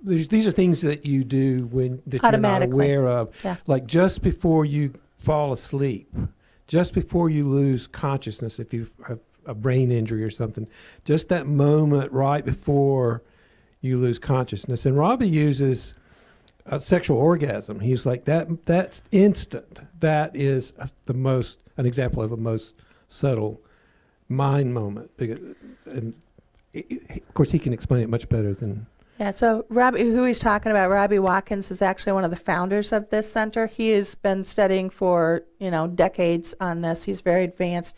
These are things that you do that you're not aware of. Yeah. Like just before you fall asleep, just before you lose consciousness, if you have a brain injury or something, just that moment right before you lose consciousness. And Robbie uses a sexual orgasm. He's like, that's instant. That is an example of a most subtle mind moment. And of course, he can explain it much better than... Yeah, so Robbie, who he's talking about, Robbie Watkins, is actually one of the founders of this center. He has been studying for, decades on this. He's very advanced.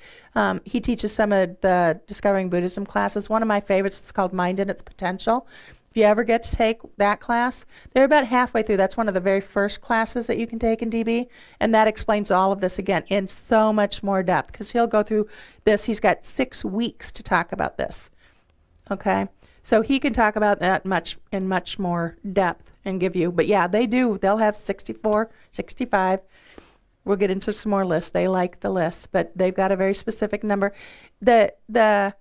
He teaches some of the Discovering Buddhism classes. One of my favorites is called Mind and Its Potential. If you ever get to take that class, they're about halfway through. That's one of the very first classes that you can take in DB, and that explains all of this again in so much more depth, because he'll go through this. He's got 6 weeks to talk about this, okay? So he can talk about that in much more depth and give you, but yeah, they do. They'll have 64, 65. We'll get into some more lists. They like the lists, but they've got a very specific number. The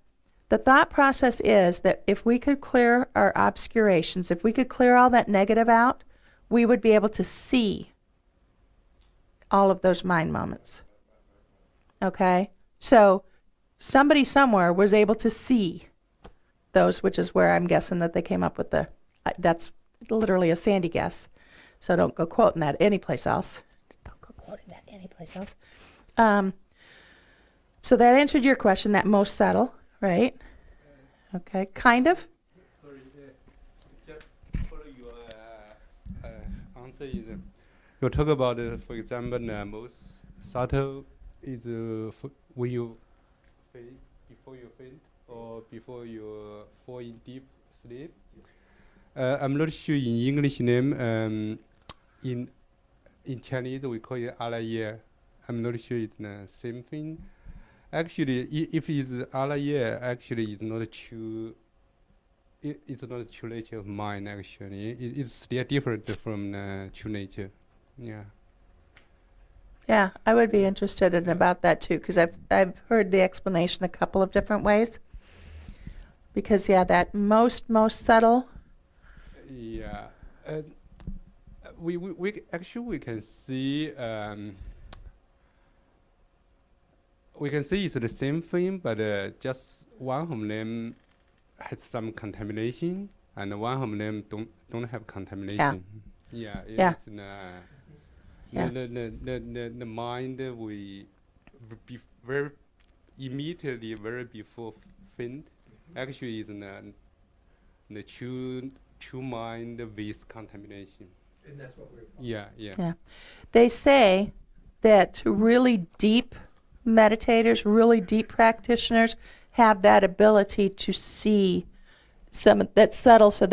thought process is that if we could clear our obscurations, if we could clear all that negative out, we would be able to see all of those mind moments. Okay? So somebody somewhere was able to see those, which is where I'm guessing that they came up with that's literally a Sandy guess. So don't go quoting that anyplace else. Don't go quoting that anyplace else. So that answered your question, that most subtle, right? Okay, kind of. Sorry, just follow your answer is you talk about, for example, most subtle is when you faint, before you faint, or before you fall in deep sleep. I'm not sure in English name. In Chinese we call it alayé. I'm not sure it's the same thing. Actually, if it's alayé, actually it's not true. It's not true nature of mind. Actually, it's still different from the true nature. Yeah. Yeah, I would be interested in about that too, because I've heard the explanation a couple of different ways. Because that most subtle. Yeah, we actually we can see it's the same thing, but just one of them has some contamination, and one of them don't have contamination. Yeah. It's the mind we very immediately very before faint. Actually, is the true mind with contamination. And that's what we're... Yeah. They say that really deep meditators, really deep practitioners have that ability to see some that's subtle. So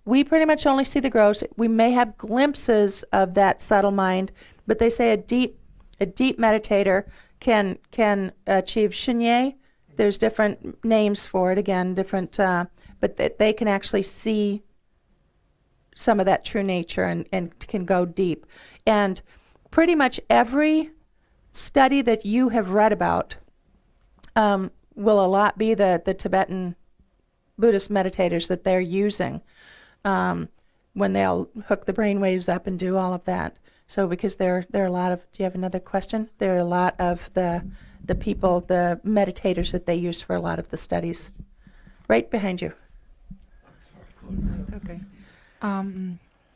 we pretty much only see the gross. We may have glimpses of that subtle mind, but they say a deep meditator can achieve shinye. There's different names for it, again, different, but they can actually see some of that true nature and can go deep. And pretty much every study that you have read about will a lot be the Tibetan Buddhist meditators that they're using when they'll hook the brain waves up and do all of that. So because there are a lot of, do you have another question? There are a lot of the people, the meditators that they use for a lot of the studies. Right behind you. It's okay.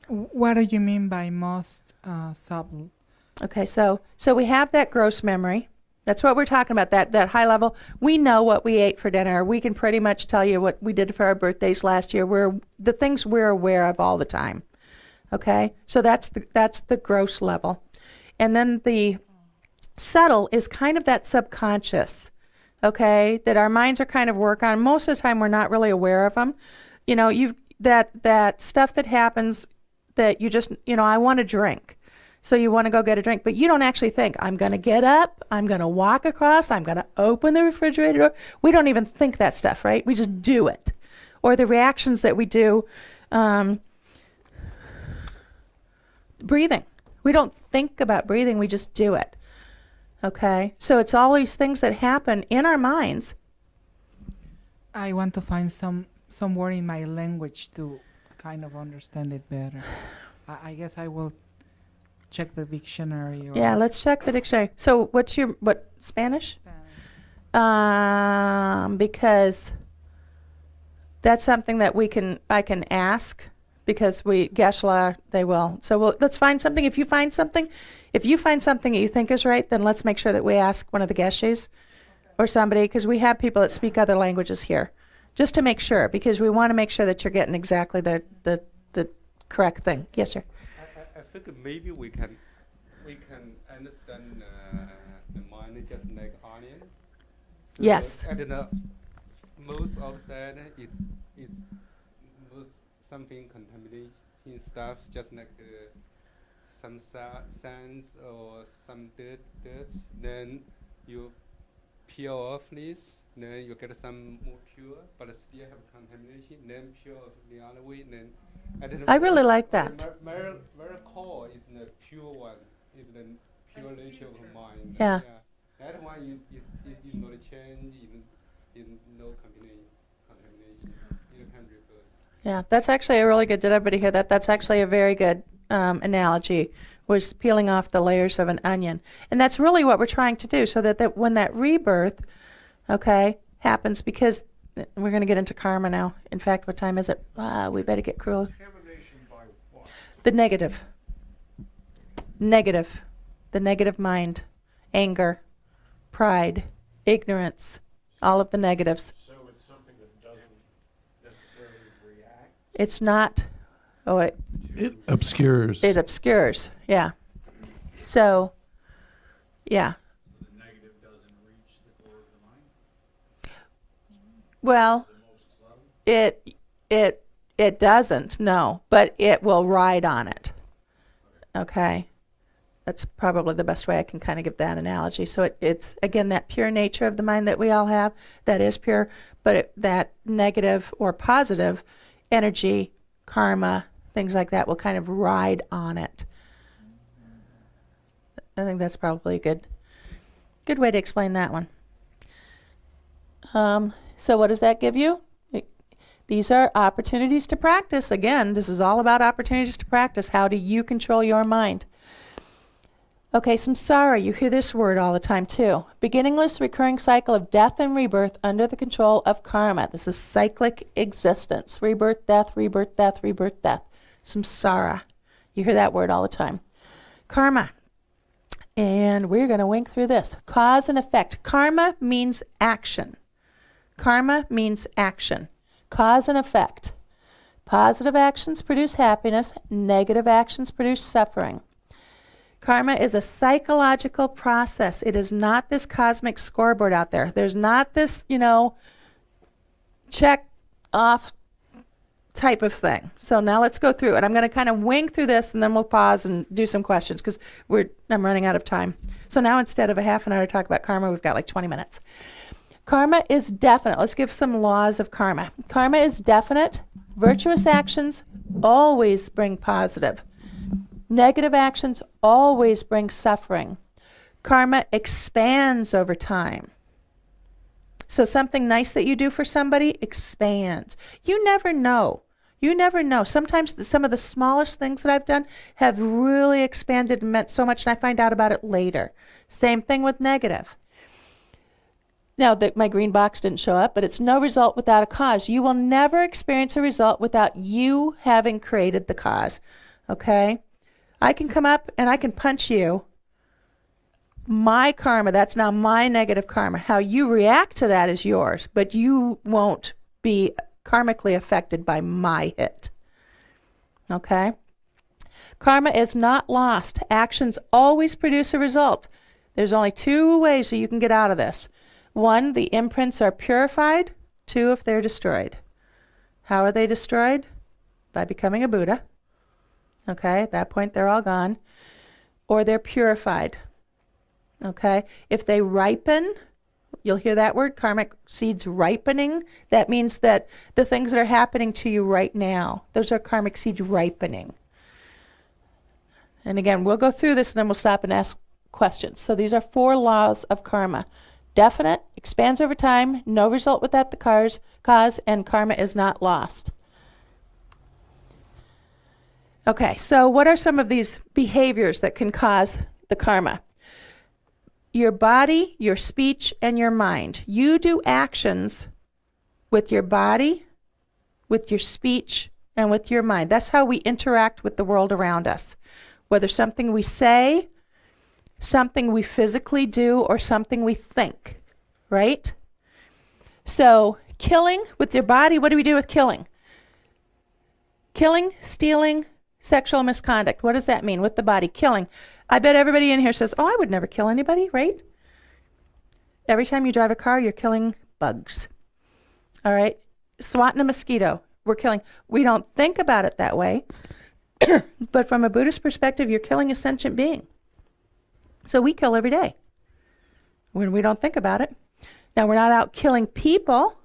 What do you mean by most subtle? Okay, so we have that gross memory. That's what we're talking about, that high level. We know what we ate for dinner. We can pretty much tell you what we did for our birthdays last year. The things we're aware of all the time. Okay? So that's the gross level. And then the subtle is kind of that subconscious, okay, that our minds are kind of work on. Most of the time we're not really aware of them. You know, that stuff that happens that you just, I want to drink. So you want to go get a drink, but you don't actually think, I'm going to get up, I'm going to walk across, I'm going to open the refrigerator door. We don't even think that stuff, right? We just do it. Or the reactions that we do, breathing. We don't think about breathing, we just do it. Okay? So it's all these things that happen in our minds. I want to find some word in my language to kind of understand it better. I guess I will check the dictionary. Yeah, let's check the dictionary. So what, Spanish? Because that's something that I can ask, because Geshe-la, they will. So let's find something. If you find something that you think is right, then let's make sure that we ask one of the Geshes or somebody, because we have people that speak other languages here, just to make sure, because we want to make sure that you're getting exactly the correct thing. Yes, sir. I think maybe we can understand the mind just like onion. So Yes. I don't know. Most outside it's most something contamination stuff, just like some sands or some dirt. Then you peel off this, then you get some more pure, but still have contamination. Then peel off the other way. Then I don't know. I really like that. Very core is the pure one. Is the pure nature of the mind. Yeah. That one you not change, in no contamination. You can reverse. Yeah, that's actually a really good. Did everybody hear that? That's actually a very good analogy. Was peeling off the layers of an onion, and that's really what we're trying to do. So that when that rebirth, okay, happens, because we're going to get into karma now. In fact, what time is it? We better get cruel. The negative. The negative mind, anger, pride, ignorance, all of the negatives. So it's something that doesn't necessarily react? It's not, It obscures. it obscures, yeah. So, yeah. So the negative doesn't reach the core of the mind? Well, The most subtle? it doesn't, no, but it will ride on it. Okay? That's probably the best way I can kind of give that analogy. So it's, again, that pure nature of the mind that we all have, that is pure, but that negative or positive energy, karma, things like that will kind of ride on it. I think that's probably a good way to explain that one. So what does that give you? These are opportunities to practice. Again, this is all about opportunities to practice. How do you control your mind? Okay, samsara, you hear this word all the time too. Beginningless recurring cycle of death and rebirth under the control of karma. This is cyclic existence. Rebirth, death, rebirth, death, rebirth, death. Samsara. You hear that word all the time. Karma. And we're going to wink through this. Cause and effect. Karma means action. Karma means action. Cause and effect. Positive actions produce happiness. Negative actions produce suffering. Karma is a psychological process. It is not this cosmic scoreboard out there. There's not this, check off type of thing. So now let's go through it. I'm going to kind of wing through this, and then we'll pause and do some questions, because I'm running out of time. So now instead of a half an hour to talk about karma, we've got like 20 minutes. Karma is definite. Let's give some laws of karma. Karma is definite. Virtuous actions always bring positive. Negative actions always bring suffering. Karma expands over time. So something nice that you do for somebody expands. You never know. You never know. Sometimes some of the smallest things that I've done have really expanded and meant so much, and I find out about it later. Same thing with negative. Now, my green box didn't show up, but it's no result without a cause. You will never experience a result without you having created the cause, okay? I can come up and I can punch you. My karma, that's now my negative karma. How you react to that is yours, but you won't be karmically affected by my hit, okay? Karma is not lost. Actions always produce a result. There's only two ways that you can get out of this. One, the imprints are purified. Two, if they're destroyed. How are they destroyed? By becoming a Buddha. Okay, at that point they're all gone. Or they're purified. Okay, if they ripen, you'll hear that word, karmic seeds ripening. That means that the things that are happening to you right now, those are karmic seeds ripening. And again, we'll go through this and then we'll stop and ask questions. So these are 4 laws of karma. Definite, expands over time, no result without the cause, and karma is not lost. Okay, so what are some of these behaviors that can cause the karma? Your body, your speech, and your mind. You do actions with your body, with your speech, and with your mind. That's how we interact with the world around us. Whether something we say, something we physically do, or something we think, right? So killing with your body, what do we do with killing? Killing, stealing, sexual misconduct. What does that mean with the body? Killing. I bet everybody in here says, oh, I would never kill anybody, right? Every time you drive a car, you're killing bugs. All right? Swatting a mosquito, we're killing. We don't think about it that way, but from a Buddhist perspective, you're killing a sentient being. So we kill every day when we don't think about it. Now, we're not out killing people.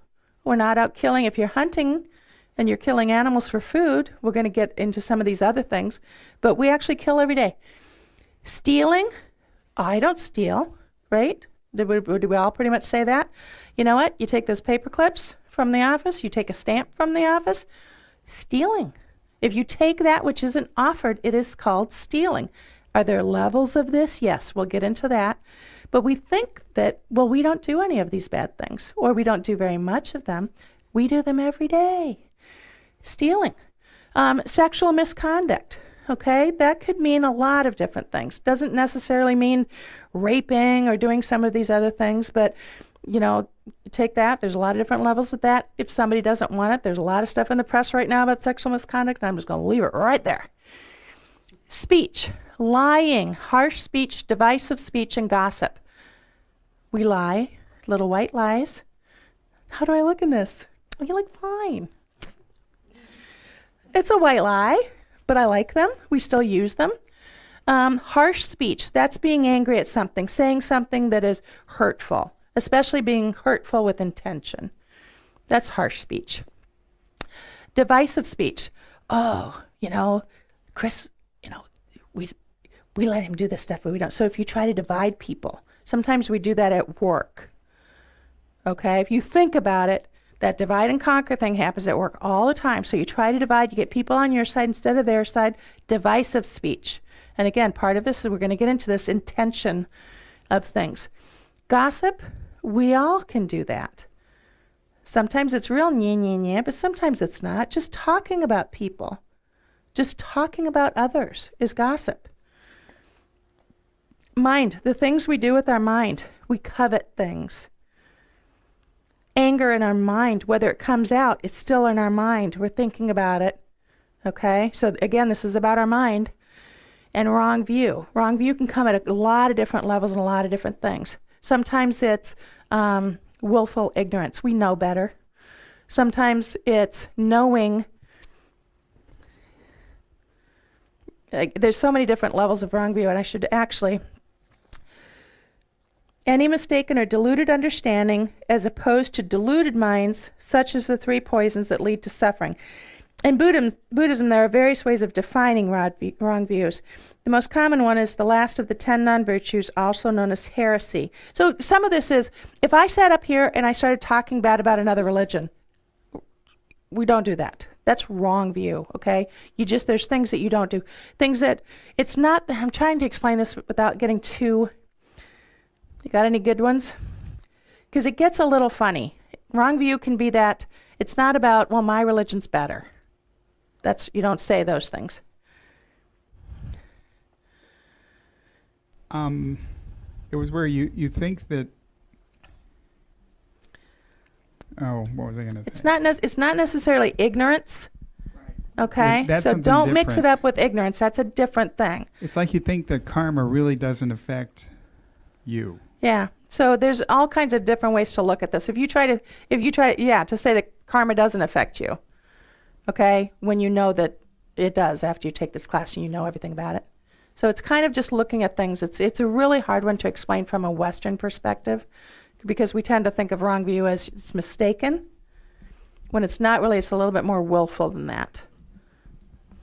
We're not out killing, if you're hunting and you're killing animals for food, we're going to get into some of these other things, but we actually kill every day. Stealing, I don't steal, right? Did we all pretty much say that? You know what? You take those paper clips from the office, you take a stamp from the office, stealing. If you take that which isn't offered, it is called stealing. Are there levels of this? Yes, we'll get into that. But we think that, well, we don't do any of these bad things, or we don't do very much of them. We do them every day. Stealing. Sexual misconduct, okay? That could mean a lot of different things. Doesn't necessarily mean raping or doing some of these other things, but, you know, take that. There's a lot of different levels of that. If somebody doesn't want it, there's a lot of stuff in the press right now about sexual misconduct, and I'm just going to leave it right there. Speech. Lying, harsh speech, divisive speech, and gossip. We lie, little white lies. How do I look in this? Oh, you look fine. It's a white lie, but I like them. We still use them. Harsh speech, that's being angry at something, saying something that is hurtful, especially being hurtful with intention. That's harsh speech. Divisive speech. Oh, you know, Chris, you know, we let him do this stuff, but we don't. So if you try to divide people, sometimes we do that at work. Okay? If you think about it, that divide and conquer thing happens at work all the time. So you try to divide, you get people on your side instead of their side. Divisive speech. And again, part of this is we're going to get into this intention of things. Gossip, we all can do that. Sometimes it's real nye, but sometimes it's not. Just talking about people, just talking about others is gossip. Mind, the things we do with our mind, we covet things. Anger in our mind, whether it comes out, it's still in our mind. We're thinking about it. Okay? So again, this is about our mind. And wrong view. Wrong view can come at a lot of different levels and a lot of different things. Sometimes it's willful ignorance. We know better. Sometimes it's knowing. There's so many different levels of wrong view, and I should actually. Any mistaken or deluded understanding as opposed to deluded minds, such as the 3 poisons that lead to suffering. In Buddhism, there are various ways of defining wrong views. The most common one is the last of the 10 non-virtues, also known as heresy. So some of this is, if I sat up here and I started talking bad about another religion, we don't do that. That's wrong view, okay? There's things that you don't do. Things that, it's not, I'm trying to explain this without getting too, you got any good ones? because it gets a little funny. Wrong view can be that it's not about, well, my religion's better. You don't say those things. It was where you think that. Oh, what was I going to say? It's not necessarily ignorance. Okay, That's so something don't mix it different. up with ignorance. That's a different thing. It's like you think that karma really doesn't affect you. Yeah. So there's all kinds of different ways to look at this. If you try to say that karma doesn't affect you, okay, when you know that it does after you take this class and you know everything about it. So it's kind of just looking at things. It's a really hard one to explain from a Western perspective because we tend to think of wrong view as it's mistaken, when it's not really. It's a little bit more willful than that.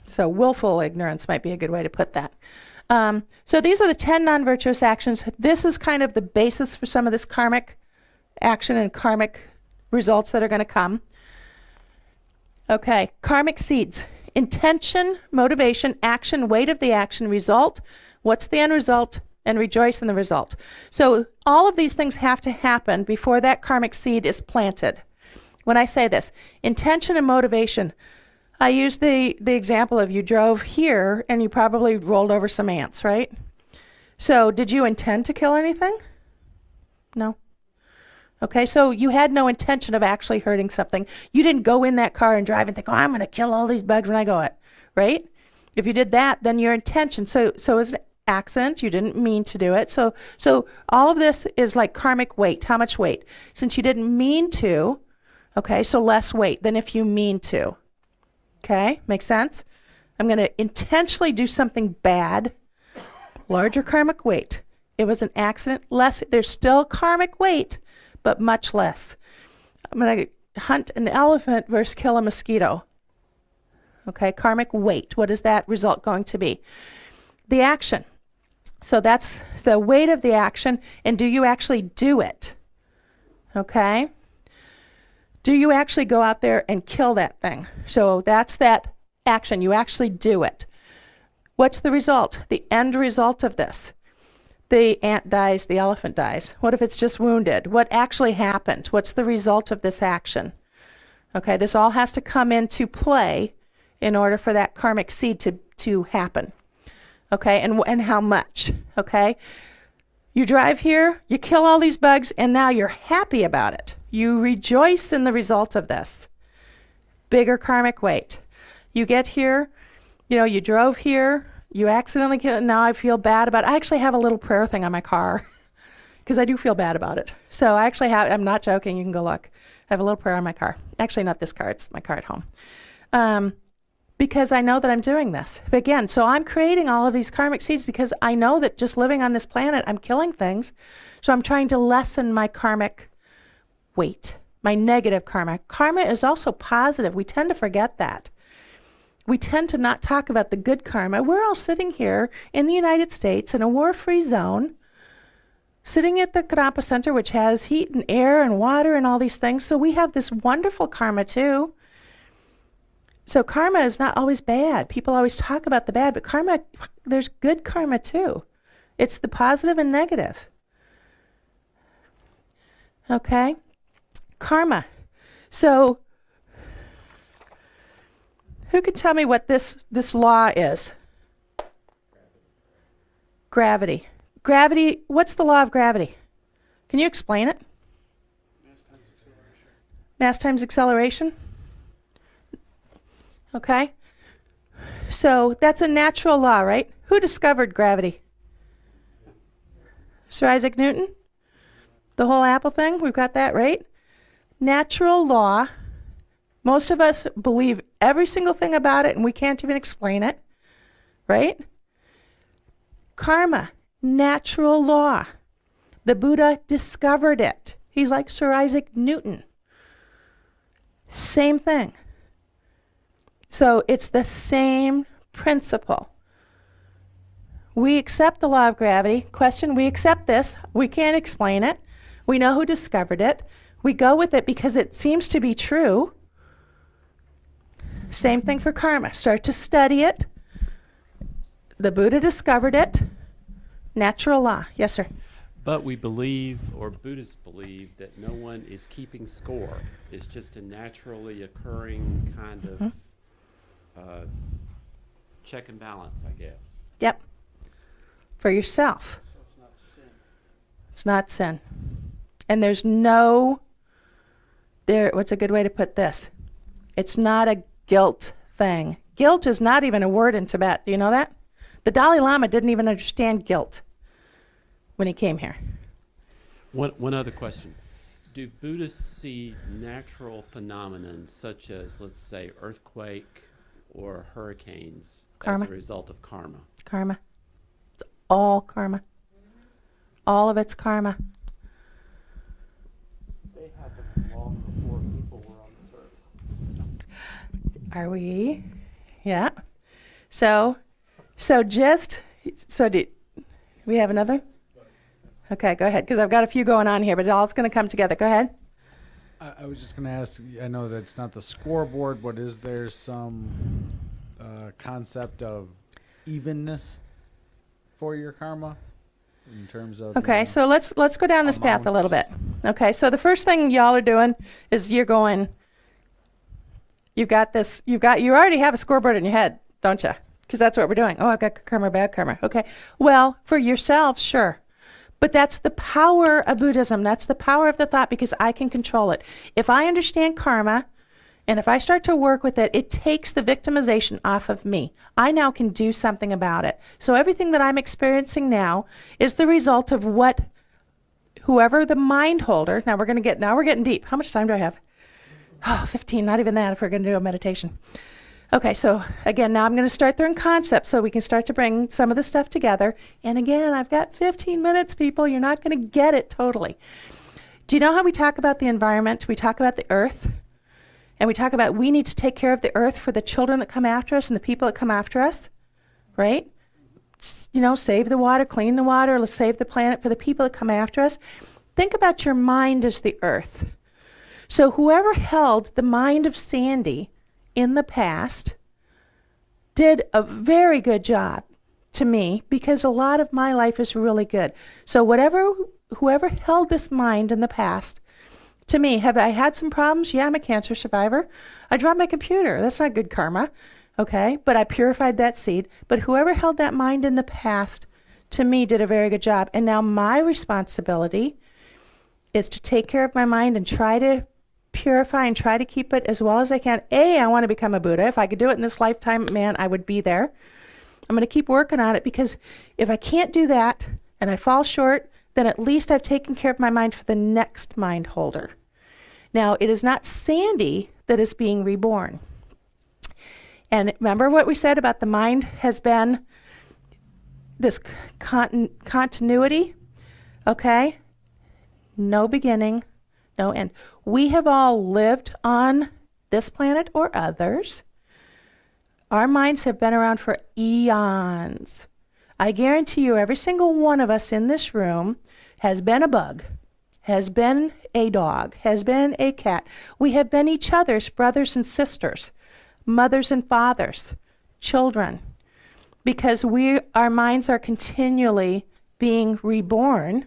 So willful ignorance might be a good way to put that. So these are the 10 non-virtuous actions. This is kind of the basis for some of this karmic action and karmic results that are going to come. Okay, karmic seeds. Intention, motivation, action, weight of the action, result. What's the end result? And rejoice in the result. So all of these things have to happen before that karmic seed is planted. When I say this, intention and motivation, I use the example of you drove here and you probably rolled over some ants, right? So did you intend to kill anything? No. Okay, so you had no intention of actually hurting something. You didn't go in that car and drive and think, oh, I'm going to kill all these bugs when I go out, right? If you did that, then your intention, so it's an accident, you didn't mean to do it. So all of this is like karmic weight. How much weight? Since you didn't mean to, okay, so less weight than if you mean to. Okay, makes sense? I'm going to intentionally do something bad, larger karmic weight. It was an accident, less, there's still karmic weight, but much less. I'm going to hunt an elephant versus kill a mosquito. Okay, karmic weight. What is that result going to be? The action. So that's the weight of the action, and do you actually do it? Okay? Do you actually go out there and kill that thing? So that's that action. You actually do it. What's the result? The end result of this. The ant dies, the elephant dies. What if it's just wounded? What actually happened? What's the result of this action? Okay, this all has to come into play in order for that karmic seed to happen. Okay, and how much? Okay, you drive here, you kill all these bugs, and now you're happy about it. You rejoice in the result of this. Bigger karmic weight. You get here, you drove here, you accidentally kill, now I feel bad about it. I actually have a little prayer thing on my car because I do feel bad about it. So I actually have, I'm not joking, you can go look. I have a little prayer on my car. Actually, not this car, it's my car at home. Because I know that I'm doing this. But again, so I'm creating all of these karmic seeds because I know that just living on this planet, I'm killing things. So I'm trying to lessen my karmic weight, my negative karma. Karma is also positive. We tend to forget that. We tend to not talk about the good karma. We're all sitting here in the United States in a war-free zone, sitting at the Kadampa Center, which has heat and air and water and all these things. So we have this wonderful karma too. So karma is not always bad. People always talk about the bad, but karma, there's good karma too. It's the positive and negative. Okay? Karma. So who can tell me what this law is? Gravity. Gravity, what's the law of gravity? Can you explain it? Mass times acceleration? Okay. So that's a natural law, right? Who discovered gravity? Sir Isaac Newton? The whole apple thing? We've got that, right? Natural law. Most of us believe every single thing about it and we can't even explain it, right? Karma, natural law. The Buddha discovered it. He's like Sir Isaac Newton. Same thing. So it's the same principle. We accept the law of gravity. Question, we accept this. We can't explain it. We know who discovered it. We go with it because it seems to be true. Same thing for karma. Start to study it. The Buddha discovered it. Natural law. Yes, sir. But we believe, or Buddhists believe, that no one is keeping score. It's just a naturally occurring kind of check and balance, I guess. Yep. For yourself. So it's not sin. It's not sin. And there's no, what's a good way to put this? It's not a guilt thing. Guilt is not even a word in Tibet. Do you know that? The Dalai Lama didn't even understand guilt when he came here. One other question. Do Buddhists see natural phenomena such as, let's say, earthquake or hurricanes Karma. as a result of karma? Karma. It's all karma. All of it's karma. They happened long before people were on this earth. Are we? Yeah. So do we have another? Okay, go ahead, because I've got a few going on here, but it's going to come together. Go ahead. I was just going to ask, I know that it's not the scoreboard, but is there some concept of evenness for your karma in terms of... Okay, so let's go down this path a little bit. amounts? Okay, so the first thing y'all are doing is you already have a scoreboard in your head, don't you? Because that's what we're doing. Oh, I've got good karma, bad karma. Okay, well, for yourself, sure. But that's the power of Buddhism. That's the power of the thought, because I can control it. If I understand karma, and if I start to work with it, it takes the victimization off of me. I now can do something about it. So everything that I'm experiencing now is the result of what whoever the mind holder, now we're getting deep. How much time do I have? Oh, 15, not even that if we're going to do a meditation. Okay, so again, now I'm going to start throwing concepts so we can start to bring some of the stuff together. And again, I've got 15 minutes, people. You're not going to get it totally. Do you know how we talk about the environment? We talk about the earth. And we talk about we need to take care of the earth for the children that come after us and the people that come after us, right? Save the water, clean the water, let's save the planet for the people that come after us. Think about your mind as the earth. So whoever held the mind of Sandy in the past did a very good job to me, because a lot of my life is really good. So whoever held this mind in the past, to me, have I had some problems? Yeah, I'm a cancer survivor. I dropped my computer. That's not good karma, okay? But I purified that seed. But whoever held that mind in the past, to me, did a very good job. And now my responsibility is to take care of my mind and try to purify and try to keep it as well as I can. I want to become a Buddha. If I could do it in this lifetime, man, I would be there. I'm going to keep working on it, because if I can't do that and I fall short, then at least I've taken care of my mind for the next mind holder. Now, it is not Sandy that is being reborn. And remember what we said about the mind has been this continuity, okay? No beginning, no end. We have all lived on this planet or others. Our minds have been around for eons. I guarantee you every single one of us in this room has been a bug, has been a dog, has been a cat. We have been each other's brothers and sisters, mothers and fathers, children, because our minds are continually being reborn.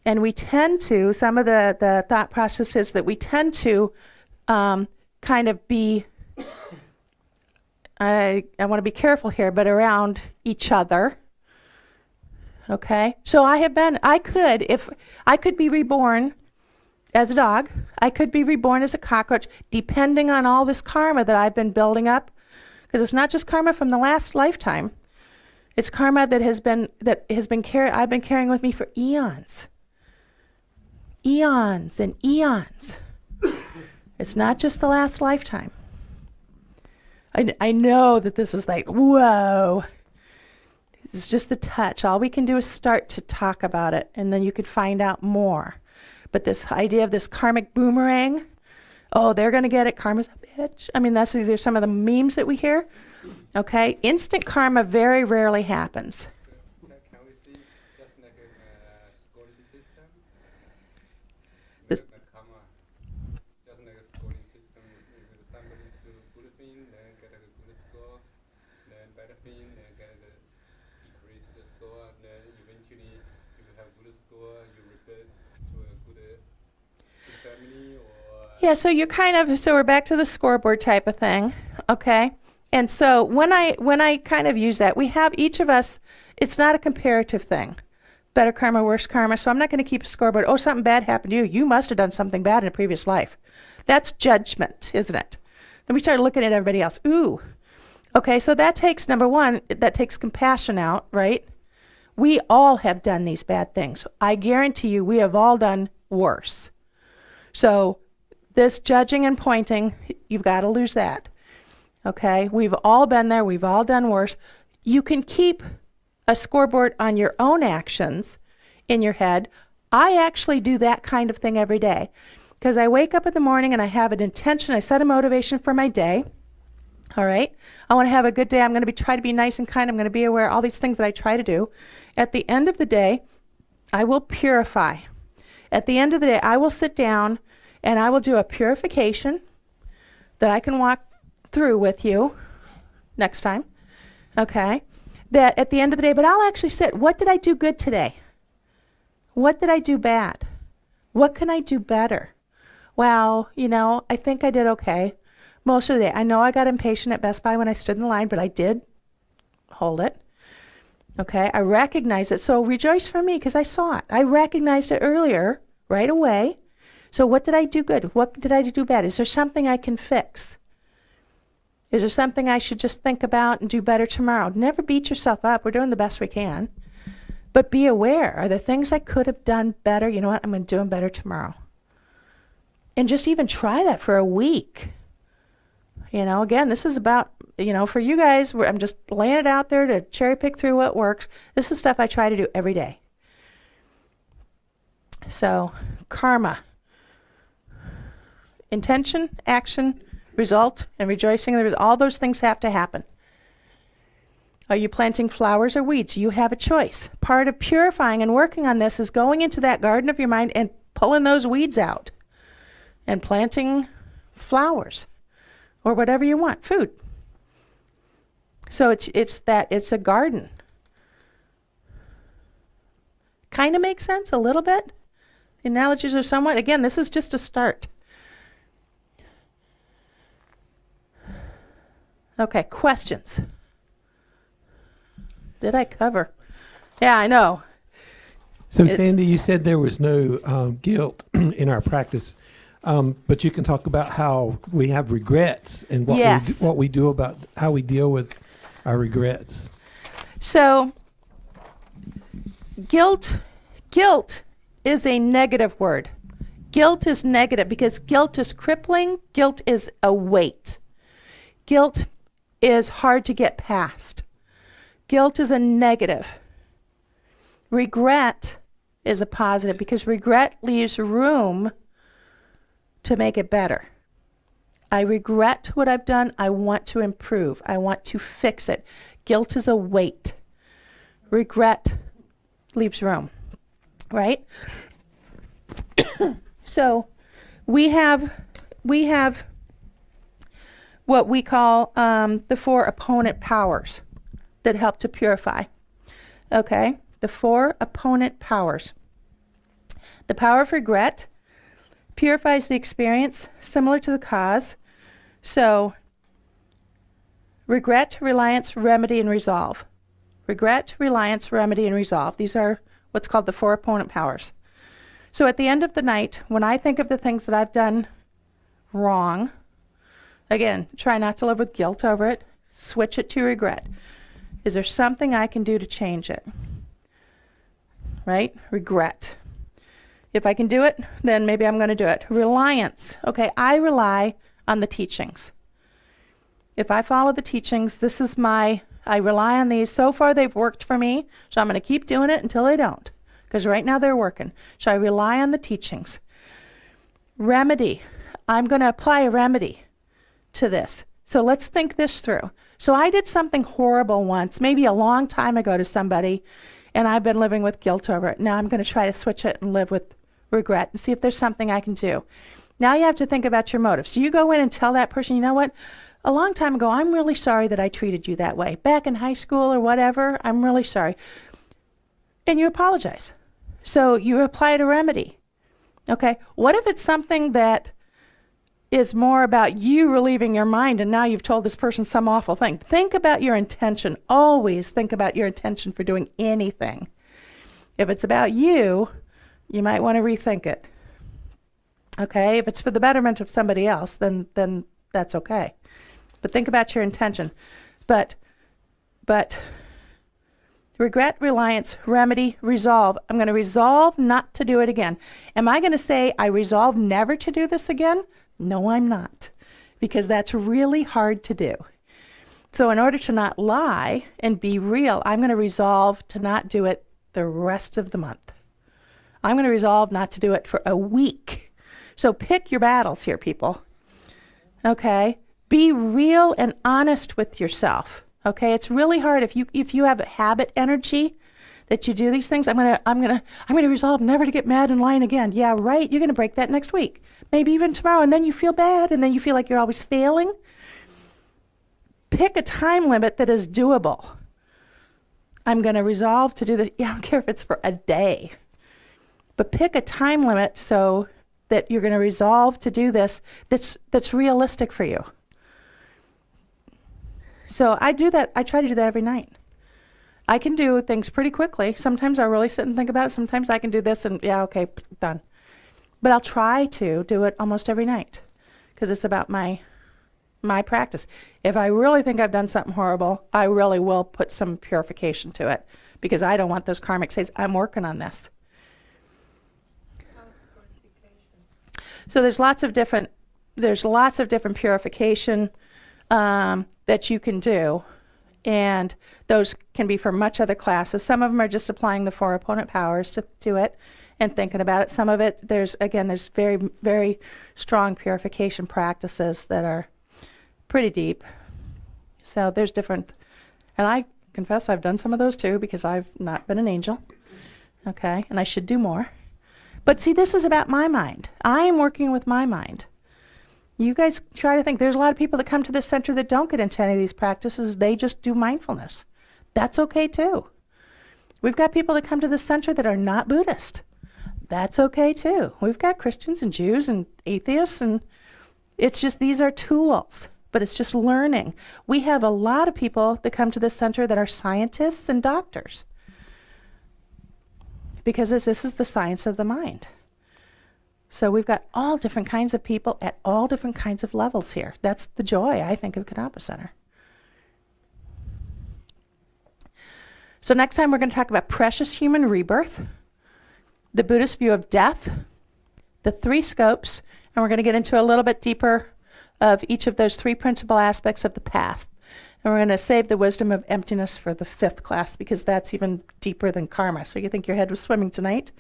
And we tend to, some of the thought processes that we tend to kind of be, I want to be careful here, but around each other. Okay? So if I could be reborn as a dog, I could be reborn as a cockroach, depending on all this karma that I've been building up. Because it's not just karma from the last lifetime. It's karma that I've been carrying with me for eons. Eons and eons. It's not just the last lifetime. I know that this is like, whoa. It's just the touch. All we can do is start to talk about it, and then you could find out more. But this idea of this karmic boomerang, they're going to get it. Karma's a bitch. I mean, these are some of the memes that we hear. Okay? Instant karma very rarely happens. Can we see just like a scoring system? This- The karma, just like a scoring system. If somebody do good thing, then get a good score. Then bad thing, then get a decrease the score. Then eventually, if you have good score, you refer to a good family or? Yeah, so you're so we're back to the scoreboard type of thing, okay? And so when I kind of use that, we have each of us, it's not a comparative thing. Better karma, worse karma. So I'm not going to keep a scoreboard. Oh, something bad happened to you. You must have done something bad in a previous life. That's judgment, isn't it? Then we start looking at everybody else. Ooh. Okay, so that takes, number one, that takes compassion out, right? We all have done these bad things. I guarantee you we have all done worse. So this judging and pointing, you've got to lose that. Okay? We've all been there. We've all done worse. You can keep a scoreboard on your own actions in your head. I actually do that kind of thing every day because I wake up in the morning and I have an intention. I set a motivation for my day. All right? I want to have a good day. I'm going to try to be nice and kind. I'm going to be aware of all these things that I try to do. At the end of the day, I will purify. At the end of the day, I will sit down and I will do a purification that I can walk through with you next time. Okay? That at the end of the day, but I'll actually sit, what did I do good today? What did I do bad? What can I do better? Well, I think I did okay most of the day. I know I got impatient at Best Buy when I stood in the line, but I did hold it. Okay, I recognize it. So rejoice for me because I saw it. I recognized it earlier, right away. So what did I do good? What did I do bad? Is there something I can fix? Is there something I should just think about and do better tomorrow? Never beat yourself up. We're doing the best we can. But be aware. Are there things I could have done better? You know what? I'm going to do them better tomorrow. And just even try that for a week. Again, this is about, for you guys, I'm just laying it out there to cherry pick through what works. This is stuff I try to do every day. So, karma. Intention, action, result, and rejoicing. All those things have to happen. Are you planting flowers or weeds? You have a choice. Part of purifying and working on this is going into that garden of your mind and pulling those weeds out and planting flowers or whatever you want, food. So it's a garden. Kind of makes sense a little bit. The analogies are somewhat, again, this is just a start. Okay, questions? Did I cover? Yeah, I know. So, Sandy, you said there was no guilt in our practice, but you can talk about how we have regrets and what we do about how we deal with our regrets. So, guilt is a negative word. Guilt is negative because guilt is crippling. Guilt is a weight. Guilt is hard to get past. Guilt is a negative. Regret is a positive because regret leaves room to make it better. I regret what I've done. I want to improve. I want to fix it. Guilt is a weight. Regret leaves room, right? So we have what we call the 4 opponent powers that help to purify. Okay, the 4 opponent powers. The power of regret purifies the experience similar to the cause. So regret, reliance, remedy, and resolve. Regret, reliance, remedy, and resolve. These are what's called the 4 opponent powers. So at the end of the night, when I think of the things that I've done wrong, again, try not to live with guilt over it. Switch it to regret. Is there something I can do to change it? Right? Regret. If I can do it, then maybe I'm going to do it. Reliance. Okay, I rely on the teachings. If I follow the teachings, I rely on these. So far, they've worked for me, so I'm going to keep doing it until they don't, because right now they're working. So I rely on the teachings. Remedy. I'm going to apply a remedy to this. So let's think this through. So I did something horrible once, maybe a long time ago to somebody, and I've been living with guilt over it. Now I'm going to try to switch it and live with regret and see if there's something I can do. Now you have to think about your motives. Do you go in and tell that person, you know what? A long time ago, I'm really sorry that I treated you that way. Back in high school or whatever, I'm really sorry. And you apologize. So you applied a remedy. Okay, what if it's something that is more about you relieving your mind and now you've told this person some awful thing? Think about your intention. Always think about your intention for doing anything. If it's about you, you might want to rethink it. Okay, if it's for the betterment of somebody else, then that's okay. But think about your intention. But regret, reliance, remedy, resolve. I'm going to resolve not to do it again. Am I going to say I resolve never to do this again? No, I'm not, because that's really hard to do. So in order to not lie and be real, I'm going to resolve to not do it the rest of the month. I'm going to resolve not to do it for a week. So pick your battles here, people. Okay? Be real and honest with yourself. Okay? It's really hard if you have a habit energy that you do these things. I'm gonna resolve never to get mad and lying again. Yeah, right. You're gonna break that next week, maybe even tomorrow, and then you feel bad, and then you feel like you're always failing. Pick a time limit that is doable. I'm gonna resolve to do this. Yeah, I don't care if it's for a day, but pick a time limit so that you're gonna resolve to do this that's realistic for you. So I do that. I try to do that every night. I can do things pretty quickly. Sometimes I really sit and think about it. Sometimes I can do this and, yeah, okay, done. But I'll try to do it almost every night because it's about my practice. If I really think I've done something horrible, I really will put some purification to it because I don't want those karmic states. I'm working on this. So there's lots of different purification that you can do. And those can be for much other classes. Some of them are just applying the 4 opponent powers to it and thinking about it. Some of it, there's very, very strong purification practices that are pretty deep. So there's different, and I confess I've done some of those too because I've not been an angel. Okay, and I should do more. But see, this is about my mind. I am working with my mind. You guys try to think. There's a lot of people that come to this center that don't get into any of these practices. They just do mindfulness. That's okay too. We've got people that come to this center that are not Buddhist. That's okay too. We've got Christians and Jews and atheists, and it's just these are tools, but it's just learning. We have a lot of people that come to this center that are scientists and doctors because this is the science of the mind. So we've got all different kinds of people at all different kinds of levels here. That's the joy, I think, of Kadampa Center. So next time we're going to talk about precious human rebirth, the Buddhist view of death, the 3 scopes, and we're going to get into a little bit deeper of each of those 3 principal aspects of the past. And we're going to save the wisdom of emptiness for the 5th class because that's even deeper than karma. So you think your head was swimming tonight?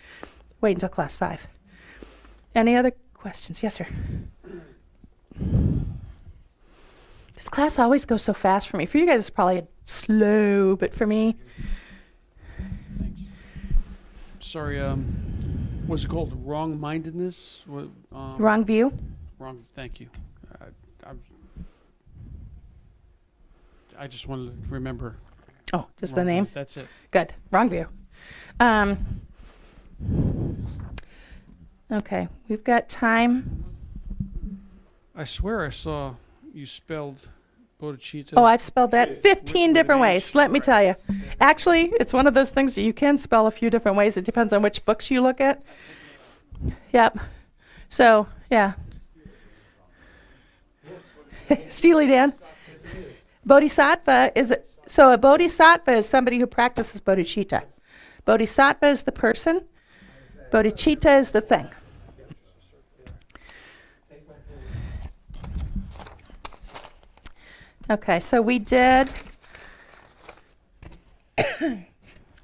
Wait until class 5. Any other questions? Yes, sir. This class always goes so fast for me. For you guys, it's probably slow, but for me... Thanks. Sorry, what's it called? Wrong-mindedness? Wrong view? Wrong, thank you. I just wanted to remember. Oh, just the name? That's it. Good. Wrong view. Okay, we've got time. I swear I saw you spelled bodhicitta. Oh, I've spelled that 15 different ways, let me tell you. Actually, it's one of those things that you can spell a few different ways. It depends on which books you look at. Yep. So, yeah. Steely Dan. Bodhisattva is so a bodhisattva is somebody who practices bodhicitta. Bodhisattva is the person. Bodhicitta is the thing. Okay, so we did.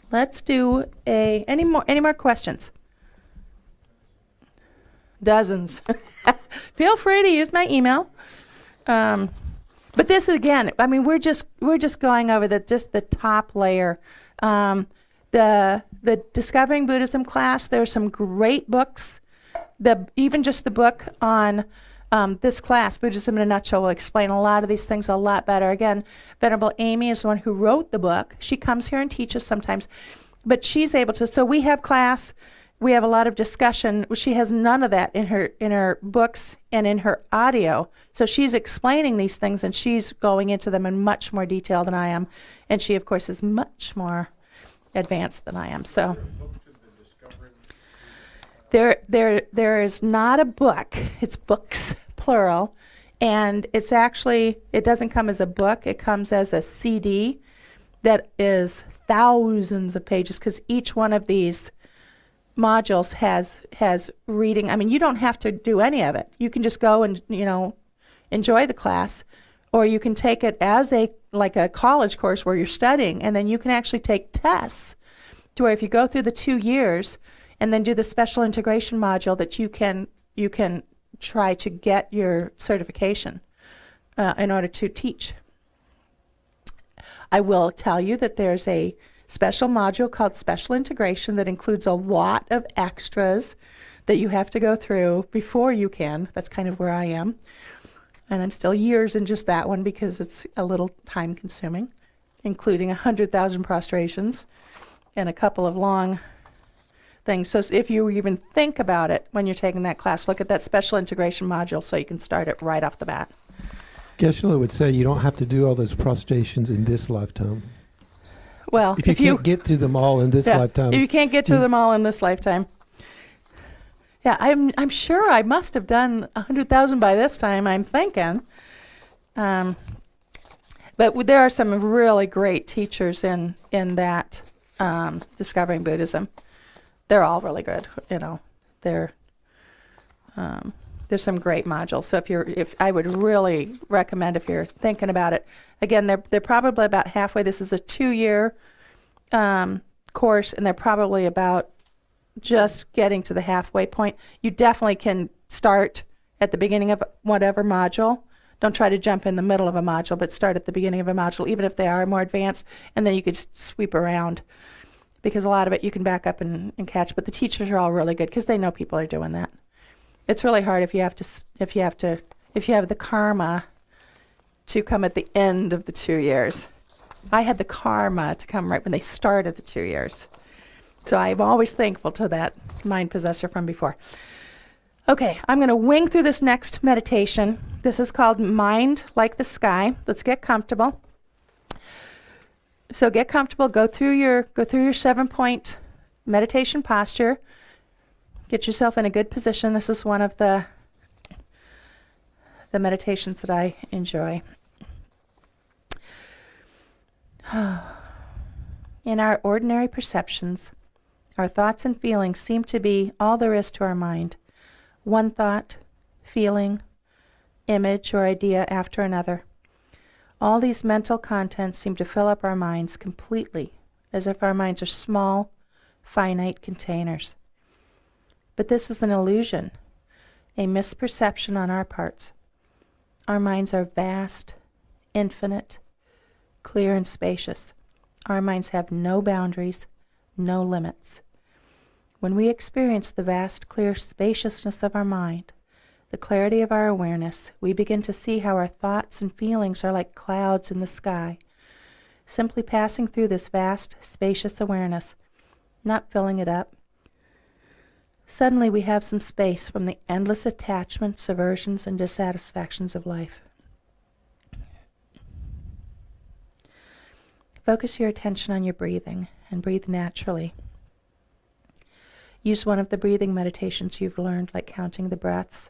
Let's do any more questions? Dozens. Feel free to use my email. But this again, I mean, we're just going over the top layer. The Discovering Buddhism class, there's some great books. Even just the book on this class, Buddhism in a Nutshell, will explain a lot of these things a lot better. Again, Venerable Amy is the one who wrote the book. She comes here and teaches sometimes. but she's able to. So we have class. We have a lot of discussion. She has none of that in her books and in her audio. So she's explaining these things and she's going into them in much more detail than I am. And she, of course, is much more advanced than I am. So there is not a book. It's books, plural. And it's actually, it doesn't come as a book. It comes as a CD that is thousands of pages, because each one of these modules has reading. I mean, you don't have to do any of it. You can just go and, enjoy the class, or you can take it as like a college course where you're studying, and then you can actually take tests to where if you go through the 2 years and then do the special integration module, that you can try to get your certification in order to teach. I will tell you that there's a special module called special integration that includes a lot of extras that you have to go through before you can. That's kind of where I am. And I'm still years in just that one because it's a little time consuming, including 100,000 prostrations and a couple of long things. So if you even think about it when you're taking that class, look at that special integration module so you can start it right off the bat. Geshe-la would say you don't have to do all those prostrations in this lifetime. Well, If you can't get to them all in this lifetime. If you can't get to them all in this lifetime. Yeah, I'm sure I must have done 100,000 by this time, I'm thinking. But there are some really great teachers in that Discovering Buddhism. They're all really good, There's some great modules. So if I would really recommend, if you're thinking about it, again, they're probably about halfway. This is a 2-year course, and they're probably about just getting to the halfway point. You definitely can start at the beginning of whatever module. Don't try to jump in the middle of a module, but start at the beginning of a module, even if they are more advanced, and then you could just sweep around, because a lot of it you can back up and catch. But the teachers are all really good because they know people are doing that. It's really hard if you have the karma to come at the end of the 2 years. I had the karma to come right when they started the 2 years. So I'm always thankful to that mind possessor from before. Okay, I'm going to wing through this next meditation. This is called Mind Like the Sky. Let's get comfortable. So get comfortable. Go through your 7-point meditation posture. Get yourself in a good position. This is one of the meditations that I enjoy. In our ordinary perceptions, our thoughts and feelings seem to be all there is to our mind. One thought, feeling, image, or idea after another. All these mental contents seem to fill up our minds completely, as if our minds are small, finite containers. But this is an illusion, a misperception on our parts. Our minds are vast, infinite, clear and spacious. Our minds have no boundaries, no limits. When we experience the vast, clear spaciousness of our mind, the clarity of our awareness, we begin to see how our thoughts and feelings are like clouds in the sky, simply passing through this vast, spacious awareness, not filling it up. Suddenly we have some space from the endless attachments, aversions, and dissatisfactions of life. Focus your attention on your breathing and breathe naturally. Use one of the breathing meditations you've learned, like counting the breaths,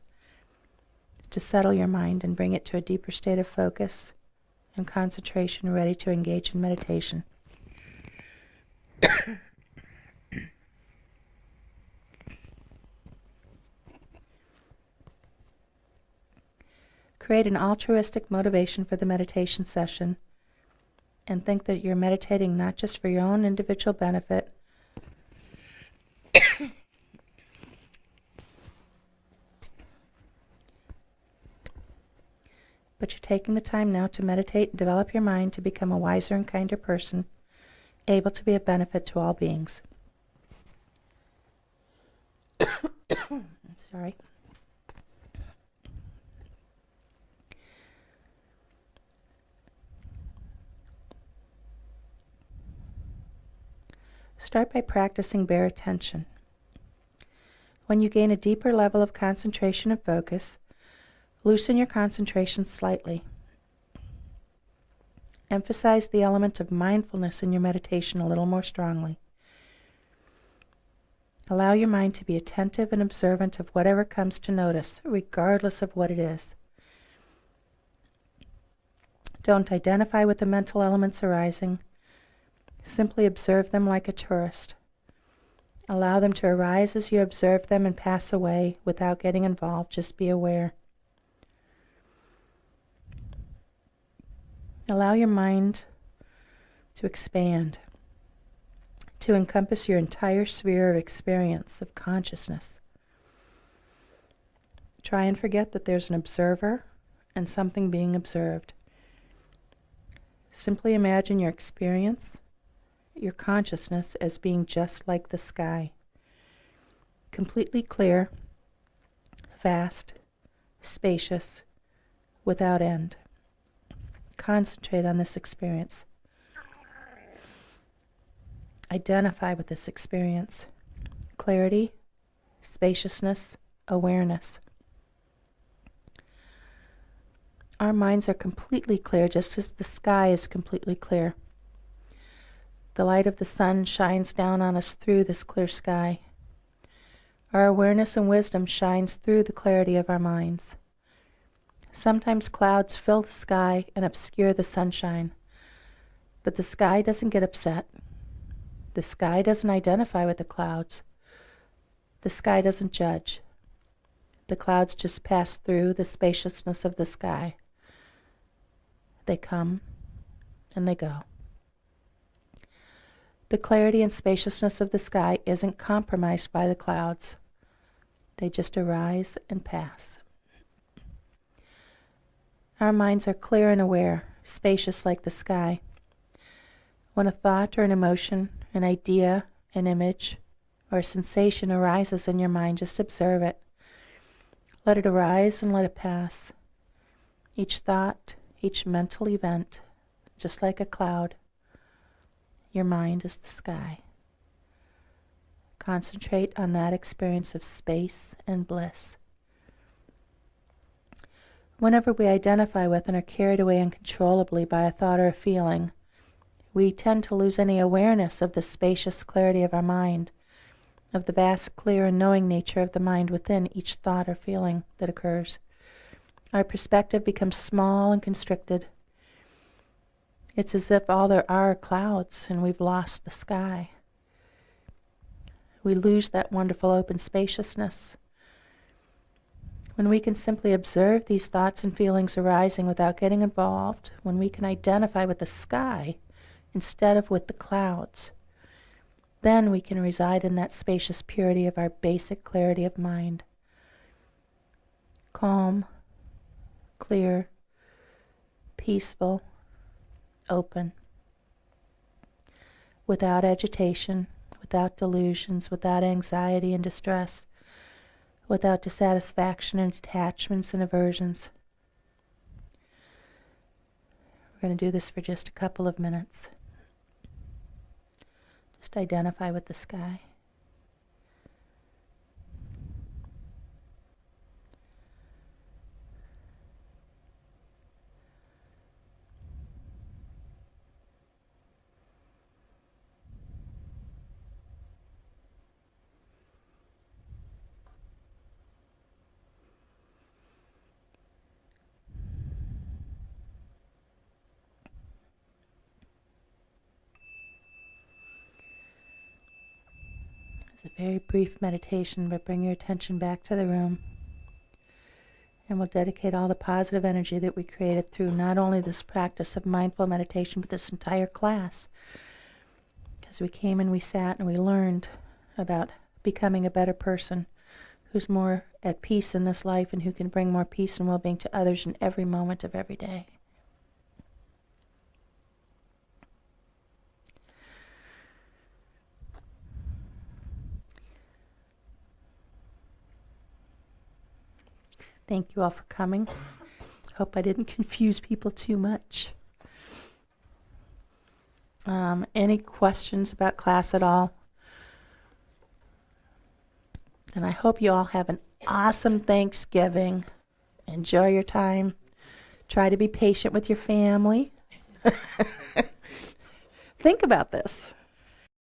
to settle your mind and bring it to a deeper state of focus and concentration, ready to engage in meditation. Create an altruistic motivation for the meditation session and think that you're meditating not just for your own individual benefit, but you're taking the time now to meditate and develop your mind to become a wiser and kinder person, able to be of benefit to all beings. Sorry. Start by practicing bare attention. When you gain a deeper level of concentration and focus, loosen your concentration slightly. Emphasize the element of mindfulness in your meditation a little more strongly. Allow your mind to be attentive and observant of whatever comes to notice, regardless of what it is. Don't identify with the mental elements arising. Simply observe them like a tourist. Allow them to arise as you observe them and pass away without getting involved. Just be aware. Allow your mind to expand, to encompass your entire sphere of experience, of consciousness. Try and forget that there's an observer and something being observed. Simply imagine your experience, your consciousness, as being just like the sky. Completely clear, vast, spacious, without end. Concentrate on this experience. Identify with this experience. Clarity, spaciousness, awareness. Our minds are completely clear, just as the sky is completely clear. The light of the sun shines down on us through this clear sky. Our awareness and wisdom shines through the clarity of our minds. Sometimes clouds fill the sky and obscure the sunshine, but the sky doesn't get upset. The sky doesn't identify with the clouds. The sky doesn't judge. The clouds just pass through the spaciousness of the sky. They come and they go. The clarity and spaciousness of the sky isn't compromised by the clouds. They just arise and pass. Our minds are clear and aware, spacious like the sky. When a thought or an emotion, an idea, an image, or a sensation arises in your mind, just observe it. Let it arise and let it pass. Each thought, each mental event, just like a cloud. Your mind is the sky. Concentrate on that experience of space and bliss. Whenever we identify with and are carried away uncontrollably by a thought or a feeling, we tend to lose any awareness of the spacious clarity of our mind, of the vast, clear, and knowing nature of the mind within each thought or feeling that occurs. Our perspective becomes small and constricted. It's as if all there are clouds and we've lost the sky. We lose that wonderful open spaciousness. When we can simply observe these thoughts and feelings arising without getting involved, when we can identify with the sky instead of with the clouds, then we can reside in that spacious purity of our basic clarity of mind. Calm, clear, peaceful, open, without agitation, without delusions, without anxiety and distress, without dissatisfaction and attachments and aversions. We're going to do this for just a couple of minutes. Just identify with the sky. It's a very brief meditation, but bring your attention back to the room. And we'll dedicate all the positive energy that we created through not only this practice of mindful meditation, but this entire class. Because we came and we sat and we learned about becoming a better person who's more at peace in this life and who can bring more peace and well-being to others in every moment of every day. Thank you all for coming. Hope I didn't confuse people too much. Any questions about class at all? And I hope you all have an awesome Thanksgiving. Enjoy your time. Try to be patient with your family. Think about this.